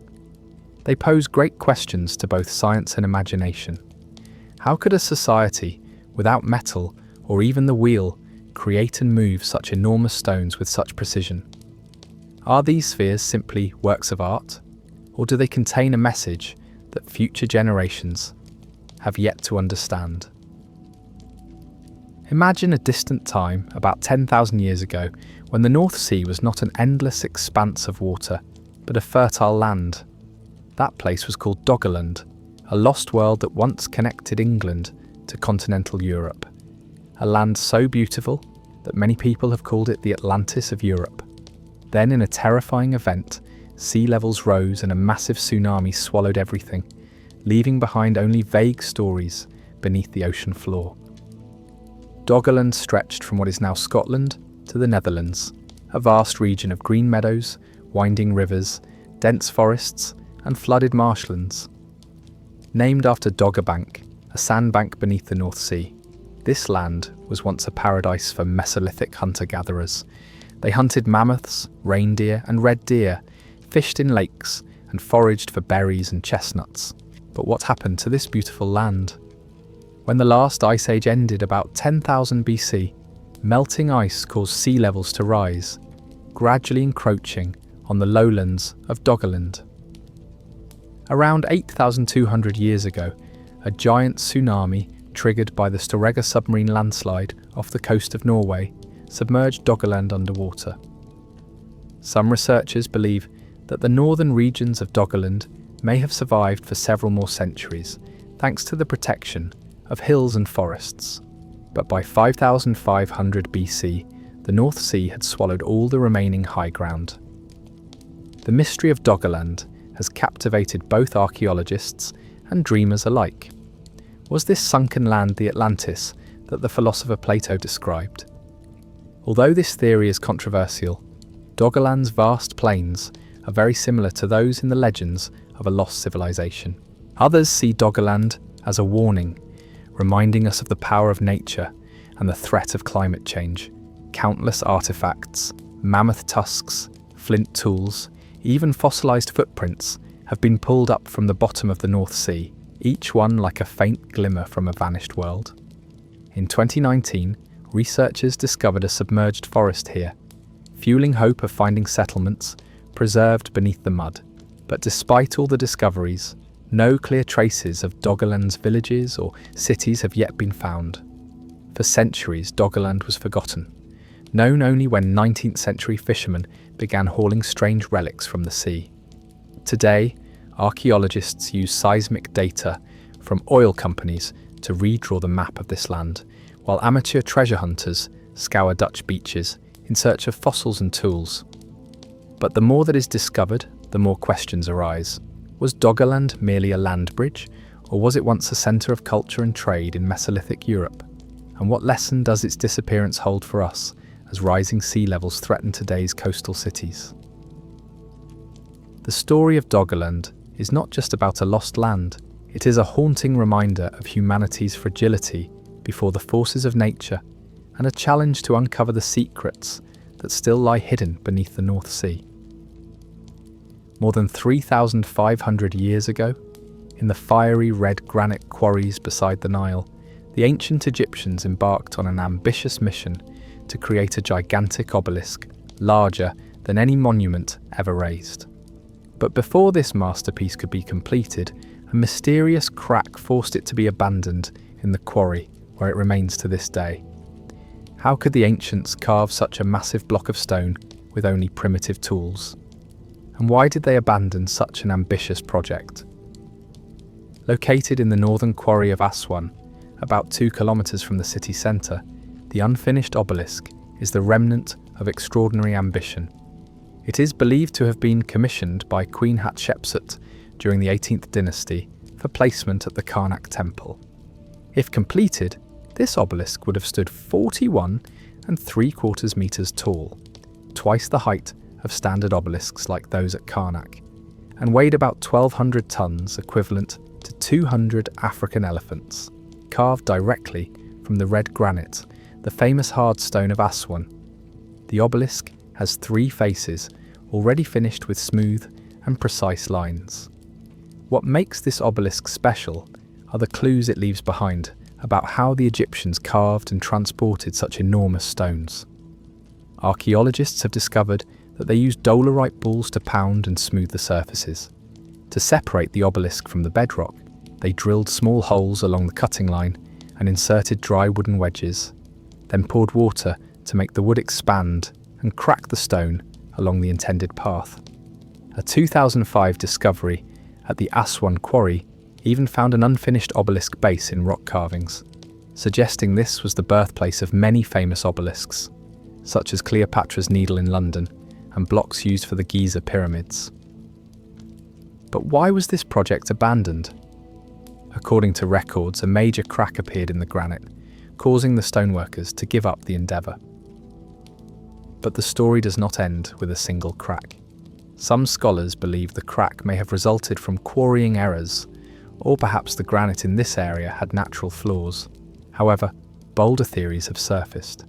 They pose great questions to both science and imagination. How could a society without metal or even the wheel create and move such enormous stones with such precision? Are these spheres simply works of art, or do they contain a message that future generations have yet to understand? Imagine a distant time, about 10,000 years ago, when the North Sea was not an endless expanse of water, but a fertile land. That place was called Doggerland, a lost world that once connected England to continental Europe. A land so beautiful that many people have called it the Atlantis of Europe. Then, in a terrifying event, sea levels rose and a massive tsunami swallowed everything, leaving behind only vague stories beneath the ocean floor. Doggerland stretched from what is now Scotland to the Netherlands, a vast region of green meadows, winding rivers, dense forests, and flooded marshlands. Named after Doggerbank, a sandbank beneath the North Sea, this land was once a paradise for Mesolithic hunter-gatherers. They hunted mammoths, reindeer, and red deer, fished in lakes, and foraged for berries and chestnuts. But what happened to this beautiful land? When the last ice age ended about 10,000 BC, melting ice caused sea levels to rise, gradually encroaching on the lowlands of Doggerland. Around 8,200 years ago, a giant tsunami triggered by the Storegga submarine landslide off the coast of Norway submerged Doggerland underwater. Some researchers believe that the northern regions of Doggerland may have survived for several more centuries, thanks to the protection of hills and forests. But by 5,500 BC, the North Sea had swallowed all the remaining high ground. The mystery of Doggerland has captivated both archaeologists and dreamers alike. Was this sunken land the Atlantis that the philosopher Plato described? Although this theory is controversial, Doggerland's vast plains are very similar to those in the legends of a lost civilization. Others see Doggerland as a warning, reminding us of the power of nature and the threat of climate change. Countless artifacts, mammoth tusks, flint tools, even fossilized footprints have been pulled up from the bottom of the North Sea, each one like a faint glimmer from a vanished world. In 2019, researchers discovered a submerged forest here, fueling hope of finding settlements preserved beneath the mud. But despite all the discoveries, no clear traces of Doggerland's villages or cities have yet been found. For centuries, Doggerland was forgotten, known only when 19th century fishermen began hauling strange relics from the sea. Today, archaeologists use seismic data from oil companies to redraw the map of this land, while amateur treasure hunters scour Dutch beaches in search of fossils and tools. But the more that is discovered, the more questions arise. Was Doggerland merely a land bridge, or was it once a centre of culture and trade in Mesolithic Europe? And what lesson does its disappearance hold for us as rising sea levels threaten today's coastal cities? The story of Doggerland is not just about a lost land, it is a haunting reminder of humanity's fragility before the forces of nature, and a challenge to uncover the secrets that still lie hidden beneath the North Sea. More than 3,500 years ago, in the fiery red granite quarries beside the Nile, the ancient Egyptians embarked on an ambitious mission to create a gigantic obelisk, larger than any monument ever raised. But before this masterpiece could be completed, a mysterious crack forced it to be abandoned in the quarry, where it remains to this day. How could the ancients carve such a massive block of stone with only primitive tools? And why did they abandon such an ambitious project? Located in the northern quarry of Aswan, about 2 kilometers from the city centre, the unfinished obelisk is the remnant of extraordinary ambition. It is believed to have been commissioned by Queen Hatshepsut during the 18th dynasty for placement at the Karnak temple. If completed, this obelisk would have stood 41.75 meters tall, twice the height of standard obelisks like those at Karnak, and weighed about 1,200 tons, equivalent to 200 African elephants, carved directly from the red granite, the famous hard stone of Aswan. The obelisk has 3 faces, already finished with smooth and precise lines. What makes this obelisk special are the clues it leaves behind about how the Egyptians carved and transported such enormous stones. Archaeologists have discovered that they used dolerite balls to pound and smooth the surfaces. To separate the obelisk from the bedrock, they drilled small holes along the cutting line and inserted dry wooden wedges, then poured water to make the wood expand and crack the stone along the intended path. A 2005 discovery at the Aswan quarry even found an unfinished obelisk base in rock carvings, suggesting this was the birthplace of many famous obelisks, such as Cleopatra's Needle in London and blocks used for the Giza pyramids. But why was this project abandoned? According to records, a major crack appeared in the granite, causing the stoneworkers to give up the endeavour. But the story does not end with a single crack. Some scholars believe the crack may have resulted from quarrying errors, or perhaps the granite in this area had natural flaws. However, bolder theories have surfaced.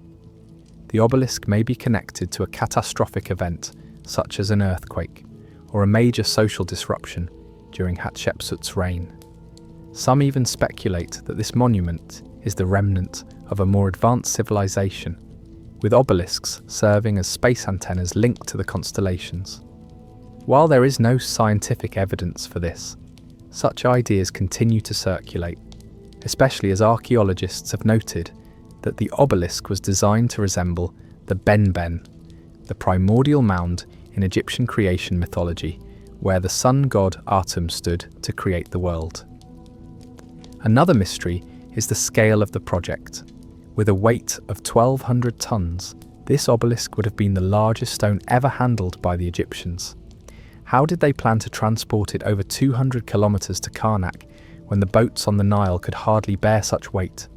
The obelisk may be connected to a catastrophic event, such as an earthquake, or a major social disruption during Hatshepsut's reign. Some even speculate that this monument is the remnant of a more advanced civilization, with obelisks serving as space antennas linked to the constellations. While there is no scientific evidence for this, such ideas continue to circulate, especially as archaeologists have noted that the obelisk was designed to resemble the Benben, the primordial mound in Egyptian creation mythology, where the sun god Atum stood to create the world. Another mystery is the scale of the project. With a weight of 1,200 tons, this obelisk would have been the largest stone ever handled by the Egyptians. How did they plan to transport it over 200 kilometers to Karnak when the boats on the Nile could hardly bear such weight?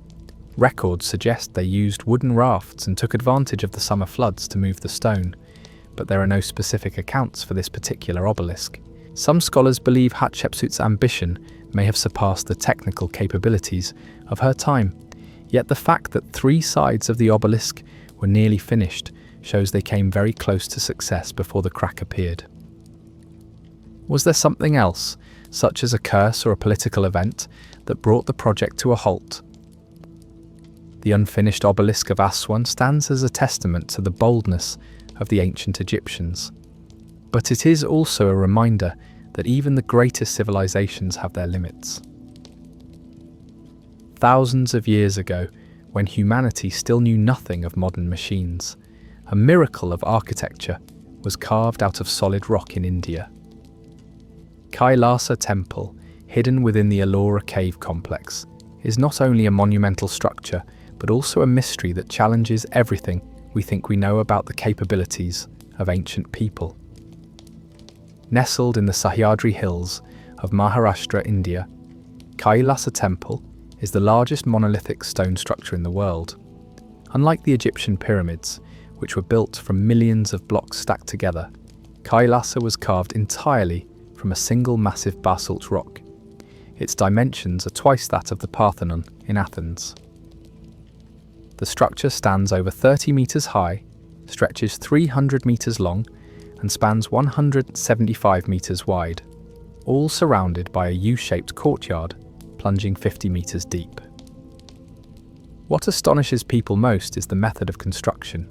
Records suggest they used wooden rafts and took advantage of the summer floods to move the stone, but there are no specific accounts for this particular obelisk. Some scholars believe Hatshepsut's ambition may have surpassed the technical capabilities of her time, yet the fact that 3 sides of the obelisk were nearly finished shows they came very close to success before the crack appeared. Was there something else, such as a curse or a political event, that brought the project to a halt? The unfinished obelisk of Aswan stands as a testament to the boldness of the ancient Egyptians. But it is also a reminder that even the greatest civilizations have their limits. Thousands of years ago, when humanity still knew nothing of modern machines, a miracle of architecture was carved out of solid rock in India. Kailasa Temple, hidden within the Ellora cave complex, is not only a monumental structure, but also a mystery that challenges everything we think we know about the capabilities of ancient people. Nestled in the Sahyadri Hills of Maharashtra, India, Kailasa Temple is the largest monolithic stone structure in the world. Unlike the Egyptian pyramids, which were built from millions of blocks stacked together, Kailasa was carved entirely from a single massive basalt rock. Its dimensions are twice that of the Parthenon in Athens. The structure stands over 30 meters high, stretches 300 meters long, and spans 175 meters wide, all surrounded by a U-shaped courtyard plunging 50 meters deep. What astonishes people most is the method of construction.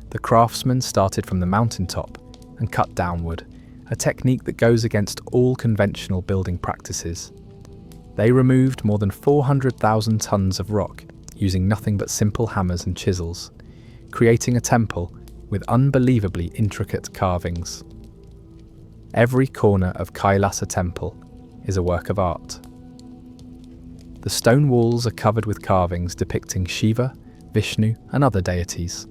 The craftsmen started from the mountaintop and cut downward, a technique that goes against all conventional building practices. They removed more than 400,000 tons of rock using nothing but simple hammers and chisels, creating a temple with unbelievably intricate carvings. Every corner of Kailasa Temple is a work of art. The stone walls are covered with carvings depicting Shiva, Vishnu, and other deities.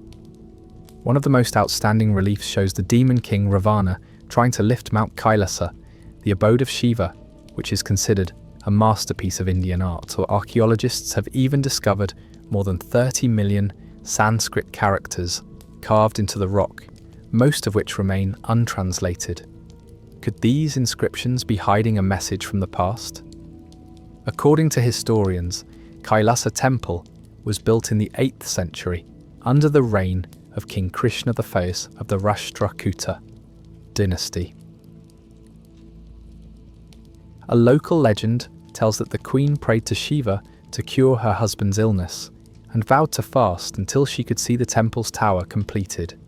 One of the most outstanding reliefs shows the demon king Ravana trying to lift Mount Kailasa, the abode of Shiva, which is considered a masterpiece of Indian art. Archaeologists have even discovered more than 30 million Sanskrit characters carved into the rock, most of which remain untranslated. Could these inscriptions be hiding a message from the past? According to historians, Kailasa Temple was built in the 8th century under the reign of King Krishna I of the Rashtrakuta dynasty. A local legend tells that the queen prayed to Shiva to cure her husband's illness and vowed to fast until she could see the temple's tower completed.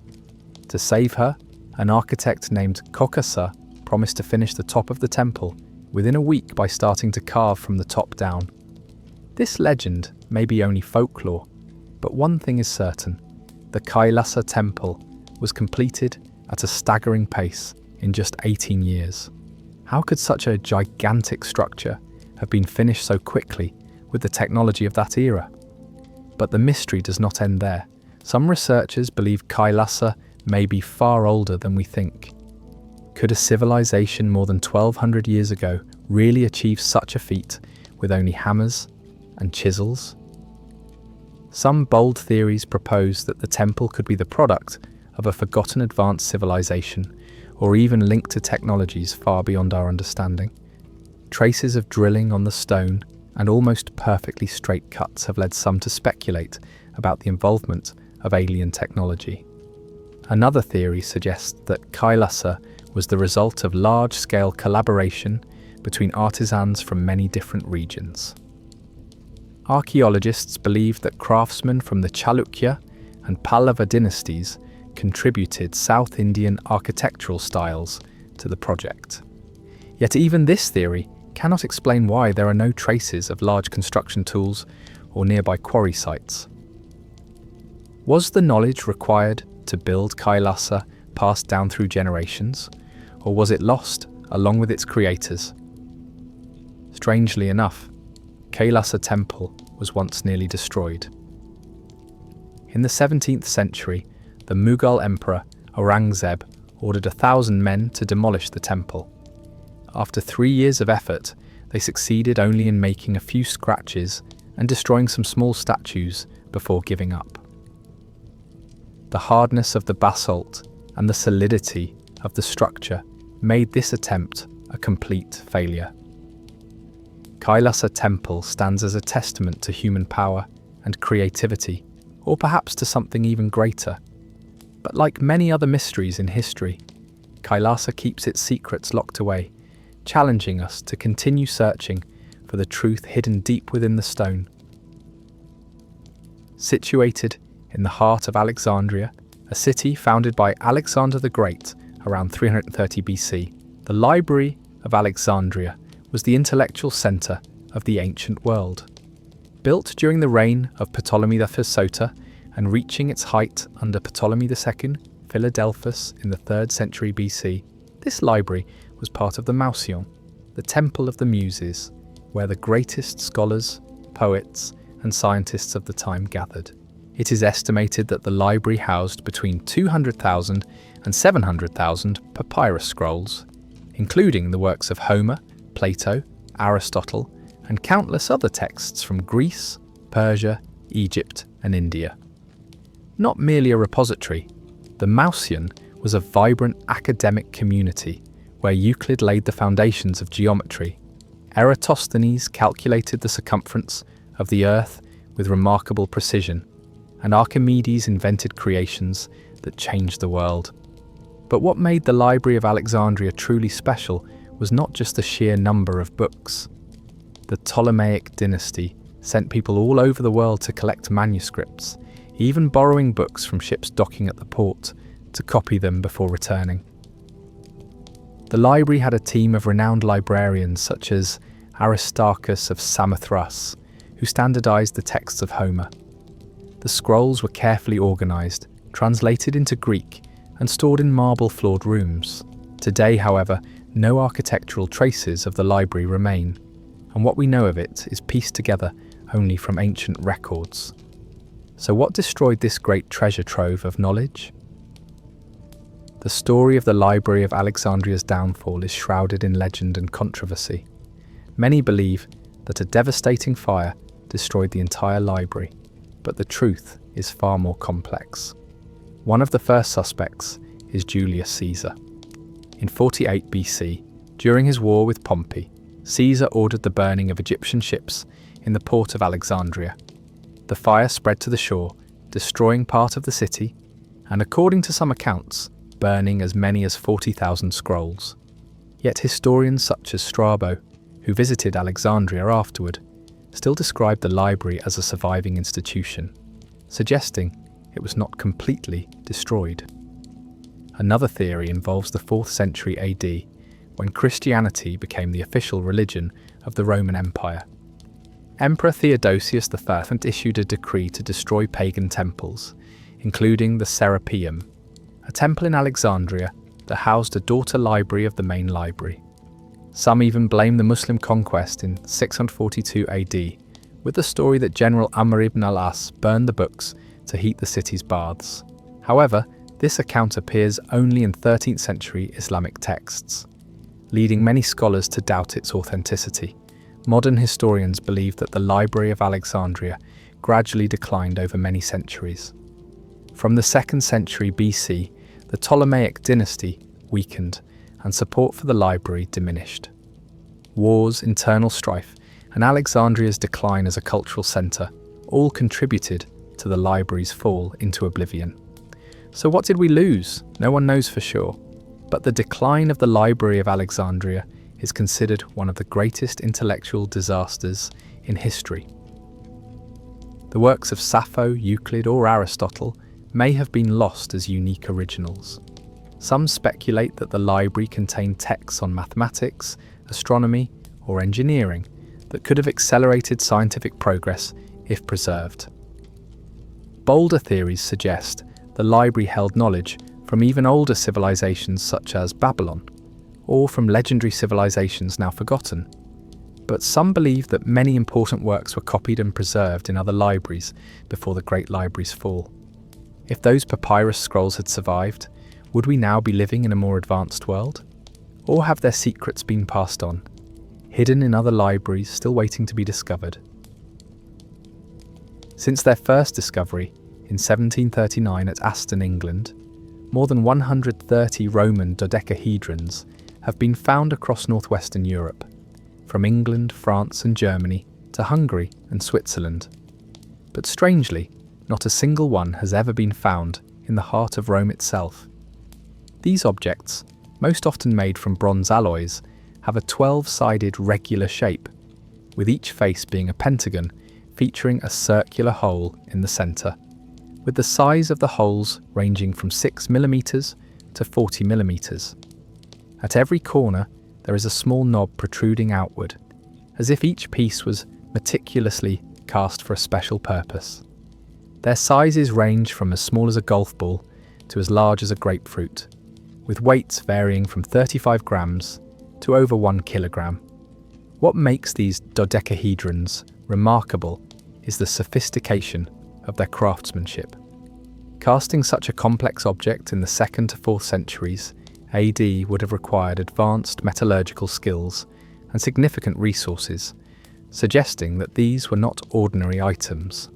To save her, an architect named Kailasa promised to finish the top of the temple within a week by starting to carve from the top down. This legend may be only folklore, but one thing is certain: the Kailasa Temple was completed at a staggering pace in just 18 years. How could such a gigantic structure have been finished so quickly with the technology of that era? But the mystery does not end there. Some researchers believe Kailasa may be far older than we think. Could a civilization more than 1,200 years ago really achieve such a feat with only hammers and chisels? Some bold theories propose that the temple could be the product of a forgotten advanced civilization, or even linked to technologies far beyond our understanding. Traces of drilling on the stone and almost perfectly straight cuts have led some to speculate about the involvement of alien technology. Another theory suggests that Kailasa was the result of large-scale collaboration between artisans from many different regions. Archaeologists believe that craftsmen from the Chalukya and Pallava dynasties contributed South Indian architectural styles to the project. Yet even this theory cannot explain why there are no traces of large construction tools or nearby quarry sites. Was the knowledge required to build Kailasa passed down through generations, or was it lost along with its creators? Strangely enough, Kailasa temple was once nearly destroyed. In the 17th century, the Mughal emperor Aurangzeb ordered 1,000 men to demolish the temple. After 3 years of effort, they succeeded only in making a few scratches and destroying some small statues before giving up. The hardness of the basalt and the solidity of the structure made this attempt a complete failure. Kailasa Temple stands as a testament to human power and creativity, or perhaps to something even greater. But like many other mysteries in history, Kailasa keeps its secrets locked away, challenging us to continue searching for the truth hidden deep within the stone. Situated in the heart of Alexandria, a city founded by Alexander the Great around 330 BC, the Library of Alexandria was the intellectual centre of the ancient world. Built during the reign of Ptolemy I Sota and reaching its height under Ptolemy II Philadelphus in the 3rd century BC, this library was part of the Mausion, the Temple of the Muses, where the greatest scholars, poets, and scientists of the time gathered. It is estimated that the library housed between 200,000 and 700,000 papyrus scrolls, including the works of Homer, Plato, Aristotle, and countless other texts from Greece, Persia, Egypt, and India. Not merely a repository, the Mausion was a vibrant academic community where Euclid laid the foundations of geometry. Eratosthenes calculated the circumference of the Earth with remarkable precision, and Archimedes invented creations that changed the world. But what made the Library of Alexandria truly special was not just the sheer number of books. The Ptolemaic dynasty sent people all over the world to collect manuscripts, even borrowing books from ships docking at the port to copy them before returning. The library had a team of renowned librarians such as Aristarchus of Samothrace, who standardized the texts of Homer. The scrolls were carefully organized, translated into Greek, and stored in marble-floored rooms. Today, however, no architectural traces of the library remain, and what we know of it is pieced together only from ancient records. So what destroyed this great treasure trove of knowledge? The story of the Library of Alexandria's downfall is shrouded in legend and controversy. Many believe that a devastating fire destroyed the entire library, but the truth is far more complex. One of the first suspects is Julius Caesar. In 48 BC, during his war with Pompey, Caesar ordered the burning of Egyptian ships in the port of Alexandria. The fire spread to the shore, destroying part of the city, and according to some accounts, burning as many as 40,000 scrolls. Yet historians such as Strabo, who visited Alexandria afterward, still describe the library as a surviving institution, suggesting it was not completely destroyed. Another theory involves the 4th century AD, when Christianity became the official religion of the Roman Empire. Emperor Theodosius I issued a decree to destroy pagan temples, including the Serapeum, a temple in Alexandria that housed a daughter library of the main library. Some even blame the Muslim conquest in 642 AD, with the story that General Amr ibn al-As burned the books to heat the city's baths. However, this account appears only in 13th century Islamic texts, leading many scholars to doubt its authenticity. Modern historians believe that the Library of Alexandria gradually declined over many centuries. From the 2nd century BC, the Ptolemaic dynasty weakened and support for the library diminished. Wars, internal strife, and Alexandria's decline as a cultural centre all contributed to the library's fall into oblivion. So what did we lose? No one knows for sure. But the decline of the Library of Alexandria is considered one of the greatest intellectual disasters in history. The works of Sappho, Euclid, or Aristotle may have been lost as unique originals. Some speculate that the library contained texts on mathematics, astronomy, or engineering that could have accelerated scientific progress if preserved. Bolder theories suggest the library held knowledge from even older civilizations such as Babylon, or from legendary civilizations now forgotten. But some believe that many important works were copied and preserved in other libraries before the Great Library's fall. If those papyrus scrolls had survived, would we now be living in a more advanced world? Or have their secrets been passed on, hidden in other libraries still waiting to be discovered? Since their first discovery in 1739 at Aston, England, more than 130 Roman dodecahedrons have been found across northwestern Europe, from England, France and Germany to Hungary and Switzerland. But strangely, not a single one has ever been found in the heart of Rome itself. These objects, most often made from bronze alloys, have a 12-sided regular shape, with each face being a pentagon featuring a circular hole in the centre, with the size of the holes ranging from 6mm to 40mm. At every corner, there is a small knob protruding outward, as if each piece was meticulously cast for a special purpose. Their sizes range from as small as a golf ball to as large as a grapefruit, with weights varying from 35 grams to over 1 kilogram. What makes these dodecahedrons remarkable is the sophistication of their craftsmanship. Casting such a complex object in the 2nd to 4th centuries AD would have required advanced metallurgical skills and significant resources, suggesting that these were not ordinary items.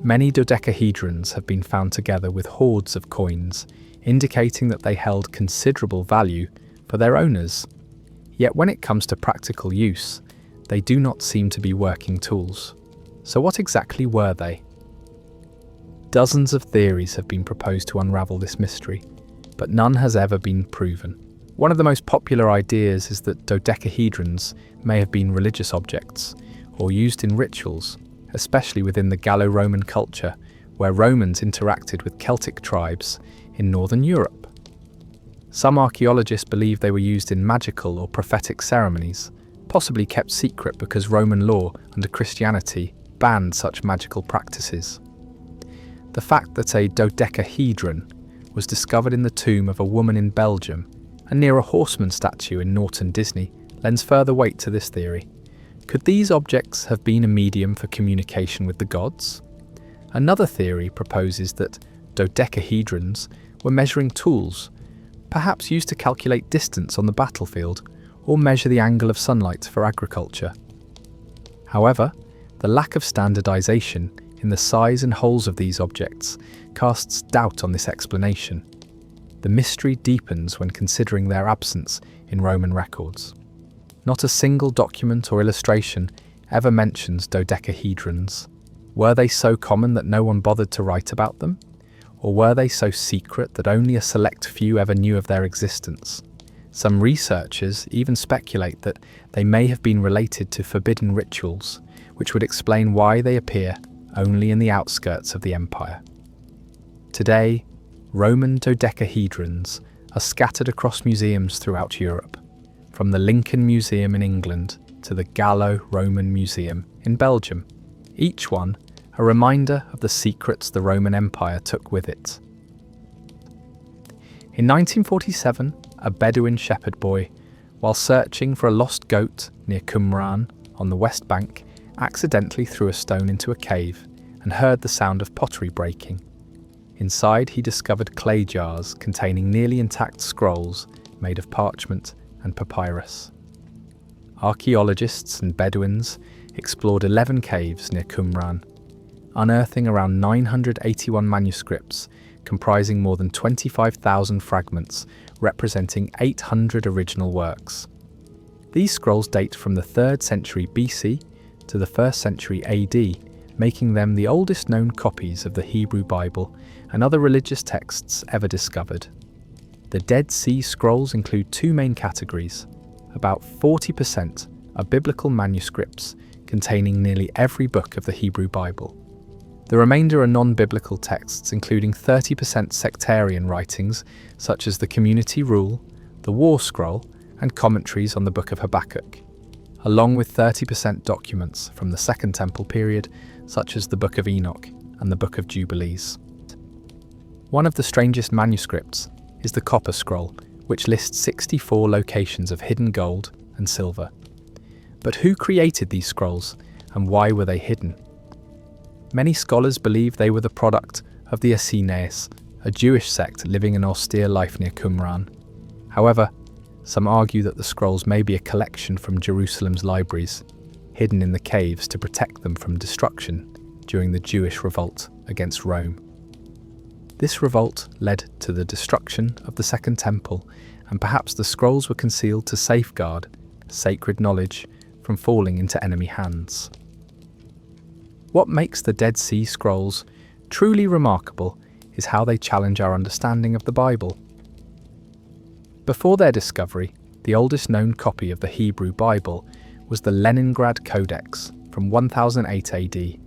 Many dodecahedrons have been found together with hoards of coins, indicating that they held considerable value for their owners. Yet when it comes to practical use, they do not seem to be working tools. So what exactly were they? Dozens of theories have been proposed to unravel this mystery, but none has ever been proven. One of the most popular ideas is that dodecahedrons may have been religious objects, or used in rituals, especially within the Gallo-Roman culture, where Romans interacted with Celtic tribes in northern Europe. Some archaeologists believe they were used in magical or prophetic ceremonies, possibly kept secret because Roman law under Christianity banned such magical practices. The fact that a dodecahedron was discovered in the tomb of a woman in Belgium and near a horseman statue in Norton, Disney, lends further weight to this theory. Could these objects have been a medium for communication with the gods? Another theory proposes that dodecahedrons were measuring tools, perhaps used to calculate distance on the battlefield or measure the angle of sunlight for agriculture. However, the lack of standardization in the size and holes of these objects casts doubt on this explanation. The mystery deepens when considering their absence in Roman records. Not a single document or illustration ever mentions dodecahedrons. Were they so common that no one bothered to write about them? Or were they so secret that only a select few ever knew of their existence? Some researchers even speculate that they may have been related to forbidden rituals, which would explain why they appear only in the outskirts of the empire. Today, Roman dodecahedrons are scattered across museums throughout Europe, from the Lincoln Museum in England to the Gallo-Roman Museum in Belgium, each one a reminder of the secrets the Roman Empire took with it. In 1947, a Bedouin shepherd boy, while searching for a lost goat near Qumran on the west bank, accidentally threw a stone into a cave and heard the sound of pottery breaking. Inside, he discovered clay jars containing nearly intact scrolls made of parchment and papyrus. Archaeologists and Bedouins explored 11 caves near Qumran, unearthing around 981 manuscripts comprising more than 25,000 fragments representing 800 original works. These scrolls date from the 3rd century BC to the 1st century AD, making them the oldest known copies of the Hebrew Bible and other religious texts ever discovered. The Dead Sea Scrolls include two main categories. About 40% are biblical manuscripts containing nearly every book of the Hebrew Bible. The remainder are non-biblical texts, including 30% sectarian writings such as the Community Rule, the War Scroll, and commentaries on the Book of Habakkuk, along with 30% documents from the Second Temple period such as the Book of Enoch and the Book of Jubilees. One of the strangest manuscripts is the Copper Scroll, which lists 64 locations of hidden gold and silver. But who created these scrolls, and why were they hidden? Many scholars believe they were the product of the Essenes, a Jewish sect living an austere life near Qumran. However, some argue that the scrolls may be a collection from Jerusalem's libraries, hidden in the caves to protect them from destruction during the Jewish revolt against Rome. This revolt led to the destruction of the Second Temple, and perhaps the scrolls were concealed to safeguard sacred knowledge from falling into enemy hands. What makes the Dead Sea Scrolls truly remarkable is how they challenge our understanding of the Bible. Before their discovery, the oldest known copy of the Hebrew Bible was the Leningrad Codex from 1008 AD.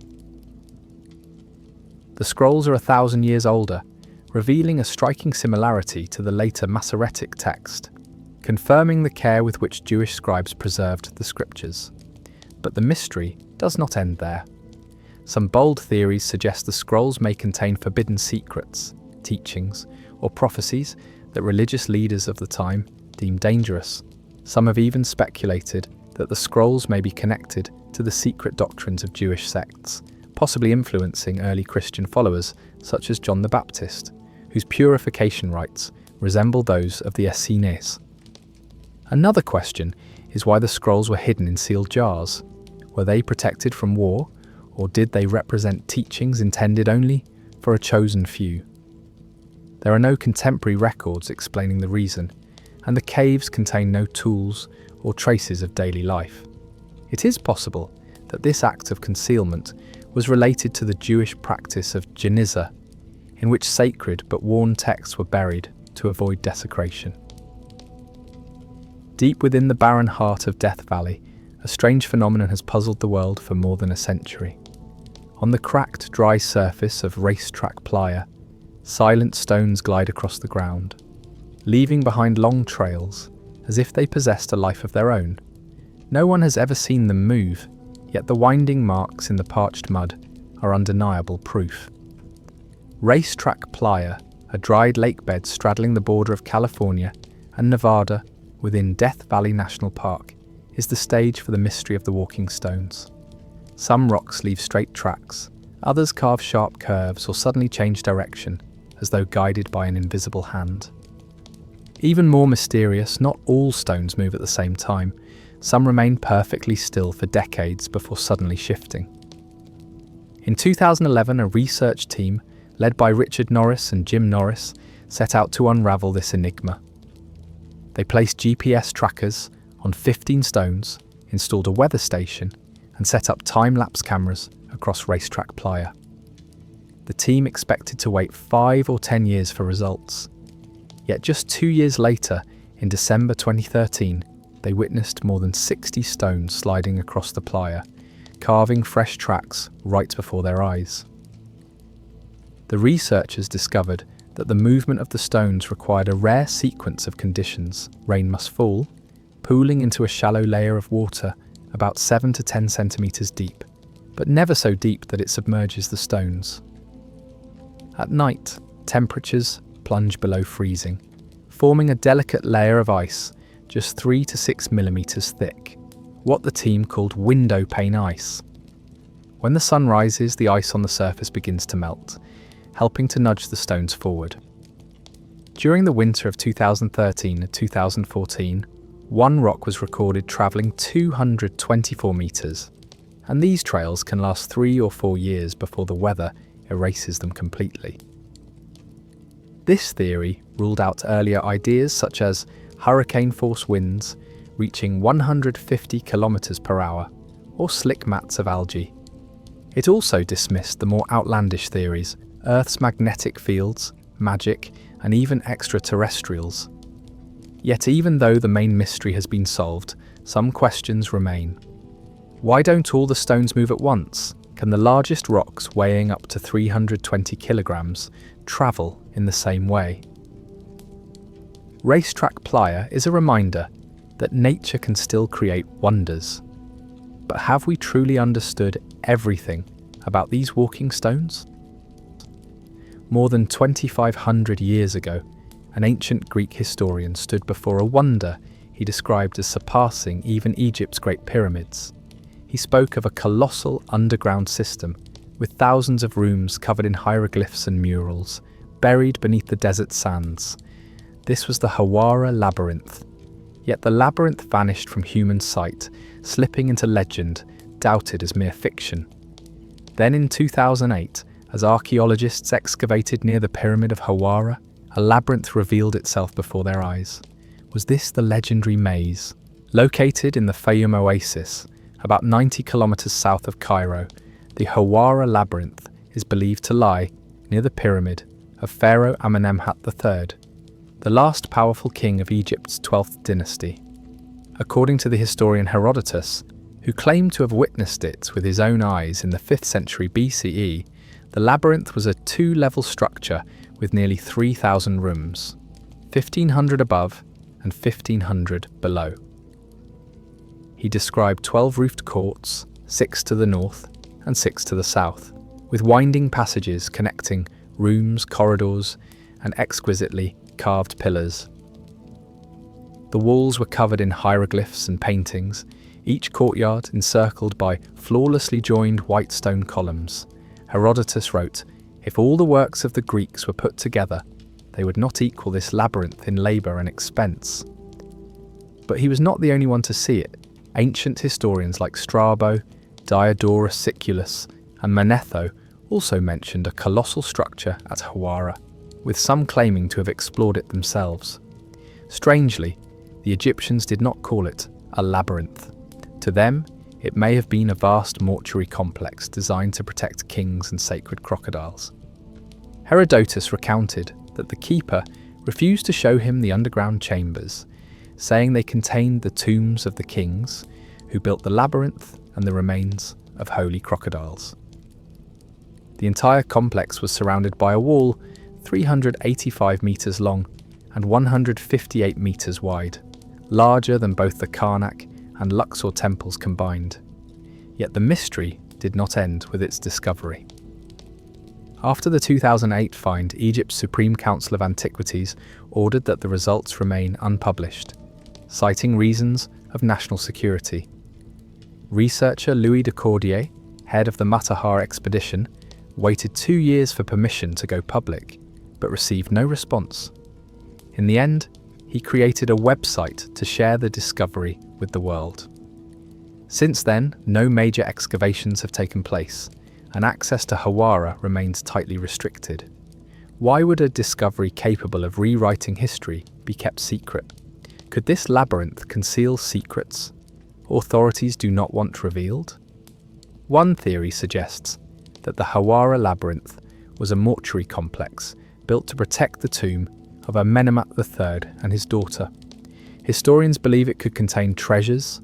The scrolls are 1,000 years older, revealing a striking similarity to the later Masoretic text, confirming the care with which Jewish scribes preserved the scriptures. But the mystery does not end there. Some bold theories suggest the scrolls may contain forbidden secrets, teachings, or prophecies that religious leaders of the time deemed dangerous. Some have even speculated that the scrolls may be connected to the secret doctrines of Jewish sects, possibly influencing early Christian followers such as John the Baptist, whose purification rites resemble those of the Essenes. Another question is why the scrolls were hidden in sealed jars. Were they protected from war, or did they represent teachings intended only for a chosen few? There are no contemporary records explaining the reason, and the caves contain no tools or traces of daily life. It is possible that this act of concealment was related to the Jewish practice of Genizah, in which sacred but worn texts were buried to avoid desecration. Deep within the barren heart of Death Valley, a strange phenomenon has puzzled the world for more than a century. On the cracked, dry surface of racetrack playa, silent stones glide across the ground, leaving behind long trails as if they possessed a life of their own. No one has ever seen them move, yet the winding marks in the parched mud are undeniable proof. Racetrack Playa, a dried lake bed straddling the border of California and Nevada within Death Valley National Park, is the stage for the mystery of the walking stones. Some rocks leave straight tracks, others carve sharp curves or suddenly change direction, as though guided by an invisible hand. Even more mysterious, not all stones move at the same time. Some remain perfectly still for decades before suddenly shifting. In 2011, a research team, led by Richard Norris and Jim Norris, set out to unravel this enigma. They placed GPS trackers on 15 stones, installed a weather station, and set up time-lapse cameras across Racetrack Playa. The team expected to wait 5 or 10 years for results. Yet just 2 years later, in December 2013, they witnessed more than 60 stones sliding across the playa, carving fresh tracks right before their eyes. The researchers discovered that the movement of the stones required a rare sequence of conditions. Rain must fall, pooling into a shallow layer of water about 7 to 10 centimeters deep, but never so deep that it submerges the stones. At night, temperatures plunge below freezing, forming a delicate layer of ice just 3 to 6 millimeters thick, what the team called window pane ice. When the sun rises, the ice on the surface begins to melt, helping to nudge the stones forward. During the winter of 2013 and 2014, one rock was recorded travelling 224 metres, and these trails can last 3 or 4 years before the weather erases them completely. This theory ruled out earlier ideas such as hurricane-force winds reaching 150 kilometers per hour or slick mats of algae. It also dismissed the more outlandish theories, Earth's magnetic fields, magic, and even extraterrestrials. Yet even though the main mystery has been solved, some questions remain. Why don't all the stones move at once? Can the largest rocks, weighing up to 320 kilograms, travel in the same way? Racetrack Playa is a reminder that nature can still create wonders. But have we truly understood everything about these walking stones? More than 2,500 years ago, an ancient Greek historian stood before a wonder he described as surpassing even Egypt's Great Pyramids. He spoke of a colossal underground system with thousands of rooms covered in hieroglyphs and murals, buried beneath the desert sands. This was the Hawara Labyrinth. Yet the labyrinth vanished from human sight, slipping into legend, doubted as mere fiction. Then in 2008, as archaeologists excavated near the Pyramid of Hawara, a labyrinth revealed itself before their eyes. Was this the legendary maze? Located in the Fayum Oasis, about 90 kilometers south of Cairo, the Hawara Labyrinth is believed to lie near the pyramid of Pharaoh Amenemhat III, the last powerful king of Egypt's 12th dynasty. According to the historian Herodotus, who claimed to have witnessed it with his own eyes in the 5th century BCE, the labyrinth was a two-level structure with nearly 3,000 rooms, 1,500 above and 1,500 below. He described 12 roofed courts, 6 to the north and 6 to the south, with winding passages connecting rooms, corridors, and exquisitely carved pillars. The walls were covered in hieroglyphs and paintings, each courtyard encircled by flawlessly joined white stone columns. Herodotus wrote, "If all the works of the Greeks were put together, they would not equal this labyrinth in labour and expense." But he was not the only one to see it. Ancient historians like Strabo, Diodorus Siculus, and Manetho also mentioned a colossal structure at Hawara, with some claiming to have explored it themselves. Strangely, the Egyptians did not call it a labyrinth. To them, it may have been a vast mortuary complex designed to protect kings and sacred crocodiles. Herodotus recounted that the keeper refused to show him the underground chambers, saying they contained the tombs of the kings who built the labyrinth and the remains of holy crocodiles. The entire complex was surrounded by a wall 385 meters long and 158 meters wide, larger than both the Karnak and Luxor temples combined. Yet the mystery did not end with its discovery. After the 2008 find, Egypt's Supreme Council of Antiquities ordered that the results remain unpublished, citing reasons of national security. Researcher Louis de Cordier, head of the Matahar expedition, waited 2 years for permission to go public, but received no response. In the end, he created a website to share the discovery with the world. Since then, no major excavations have taken place, and access to Hawara remains tightly restricted. Why would a discovery capable of rewriting history be kept secret? Could this labyrinth conceal secrets authorities do not want revealed? One theory suggests that the Hawara Labyrinth was a mortuary complex built to protect the tomb of Amenemhat III and his daughter. Historians believe it could contain treasures,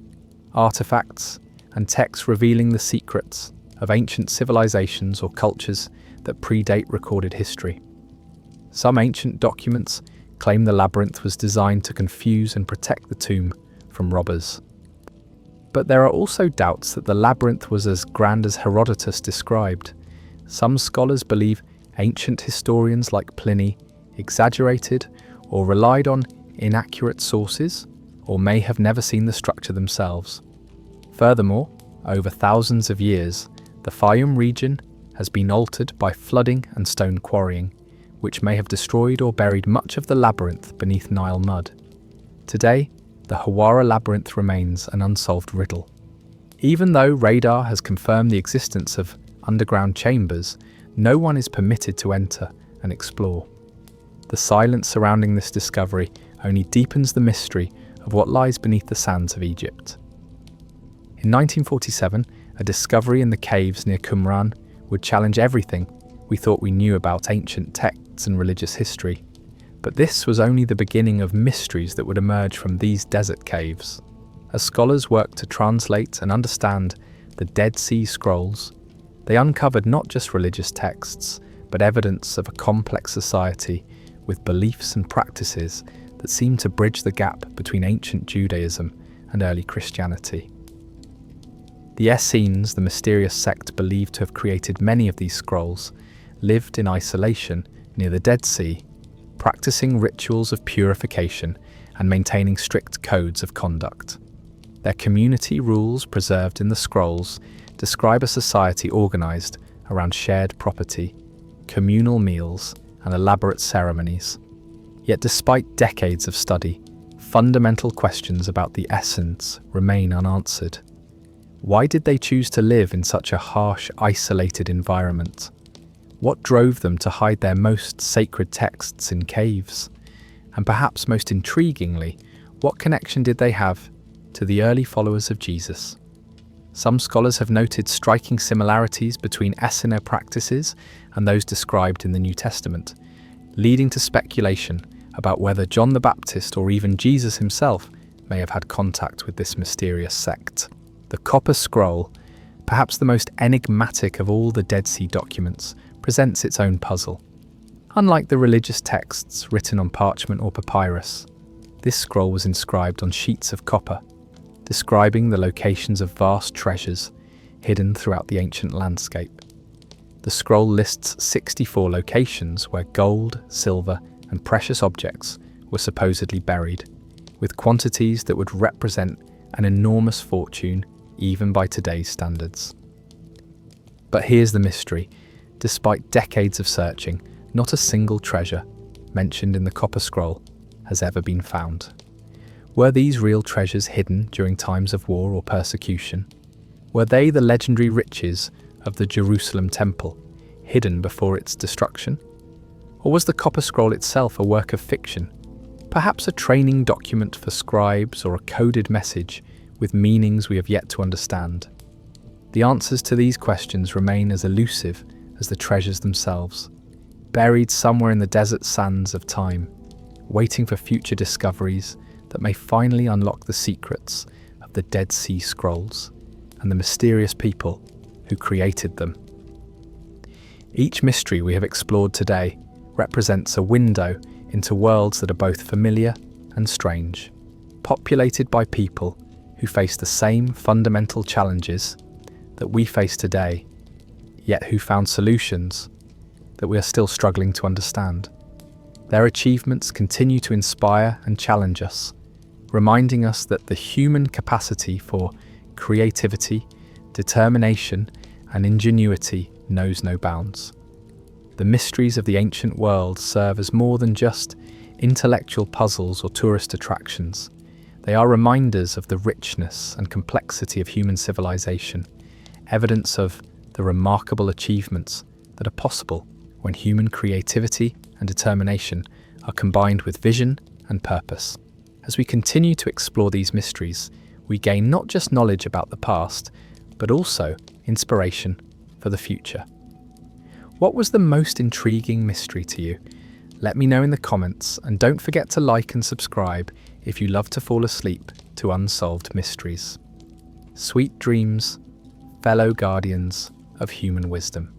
artifacts, and texts revealing the secrets of ancient civilizations or cultures that predate recorded history. Some ancient documents claim the labyrinth was designed to confuse and protect the tomb from robbers. But there are also doubts that the labyrinth was as grand as Herodotus described. Some scholars believe ancient historians like Pliny exaggerated or relied on inaccurate sources, or may have never seen the structure themselves. Furthermore, over thousands of years, the Fayum region has been altered by flooding and stone quarrying, which may have destroyed or buried much of the labyrinth beneath Nile mud. Today, the Hawara Labyrinth remains an unsolved riddle. Even though radar has confirmed the existence of underground chambers, no one is permitted to enter and explore. The silence surrounding this discovery only deepens the mystery of what lies beneath the sands of Egypt. In 1947, a discovery in the caves near Qumran would challenge everything we thought we knew about ancient texts and religious history. But this was only the beginning of mysteries that would emerge from these desert caves. As scholars worked to translate and understand the Dead Sea Scrolls, they uncovered not just religious texts, but evidence of a complex society with beliefs and practices that seemed to bridge the gap between ancient Judaism and early Christianity. The Essenes, the mysterious sect believed to have created many of these scrolls, lived in isolation near the Dead Sea, practicing rituals of purification and maintaining strict codes of conduct. Their community rules preserved in the scrolls describe a society organized around shared property, communal meals, and elaborate ceremonies. Yet despite decades of study, fundamental questions about the Essenes remain unanswered. Why did they choose to live in such a harsh, isolated environment? What drove them to hide their most sacred texts in caves? And perhaps most intriguingly, what connection did they have to the early followers of Jesus? Some scholars have noted striking similarities between Essene practices and those described in the New Testament, leading to speculation about whether John the Baptist or even Jesus himself may have had contact with this mysterious sect. The Copper Scroll, perhaps the most enigmatic of all the Dead Sea documents, presents its own puzzle. Unlike the religious texts written on parchment or papyrus, this scroll was inscribed on sheets of copper, describing the locations of vast treasures hidden throughout the ancient landscape. The scroll lists 64 locations where gold, silver, and precious objects were supposedly buried, with quantities that would represent an enormous fortune even by today's standards. But here's the mystery. Despite decades of searching, not a single treasure mentioned in the Copper Scroll has ever been found. Were these real treasures hidden during times of war or persecution? Were they the legendary riches of the Jerusalem Temple, hidden before its destruction? Or was the Copper Scroll itself a work of fiction, perhaps a training document for scribes or a coded message with meanings we have yet to understand? The answers to these questions remain as elusive as the treasures themselves, buried somewhere in the desert sands of time, waiting for future discoveries that may finally unlock the secrets of the Dead Sea Scrolls and the mysterious people who created them. Each mystery we have explored today represents a window into worlds that are both familiar and strange, populated by people who face the same fundamental challenges that we face today, yet who found solutions that we are still struggling to understand. Their achievements continue to inspire and challenge us, reminding us that the human capacity for creativity, determination, and ingenuity knows no bounds. The mysteries of the ancient world serve as more than just intellectual puzzles or tourist attractions. They are reminders of the richness and complexity of human civilization, evidence of the remarkable achievements that are possible when human creativity and determination are combined with vision and purpose. As we continue to explore these mysteries, we gain not just knowledge about the past, but also inspiration for the future. What was the most intriguing mystery to you? Let me know in the comments, and don't forget to like and subscribe if you love to fall asleep to unsolved mysteries. Sweet dreams, fellow guardians of human wisdom.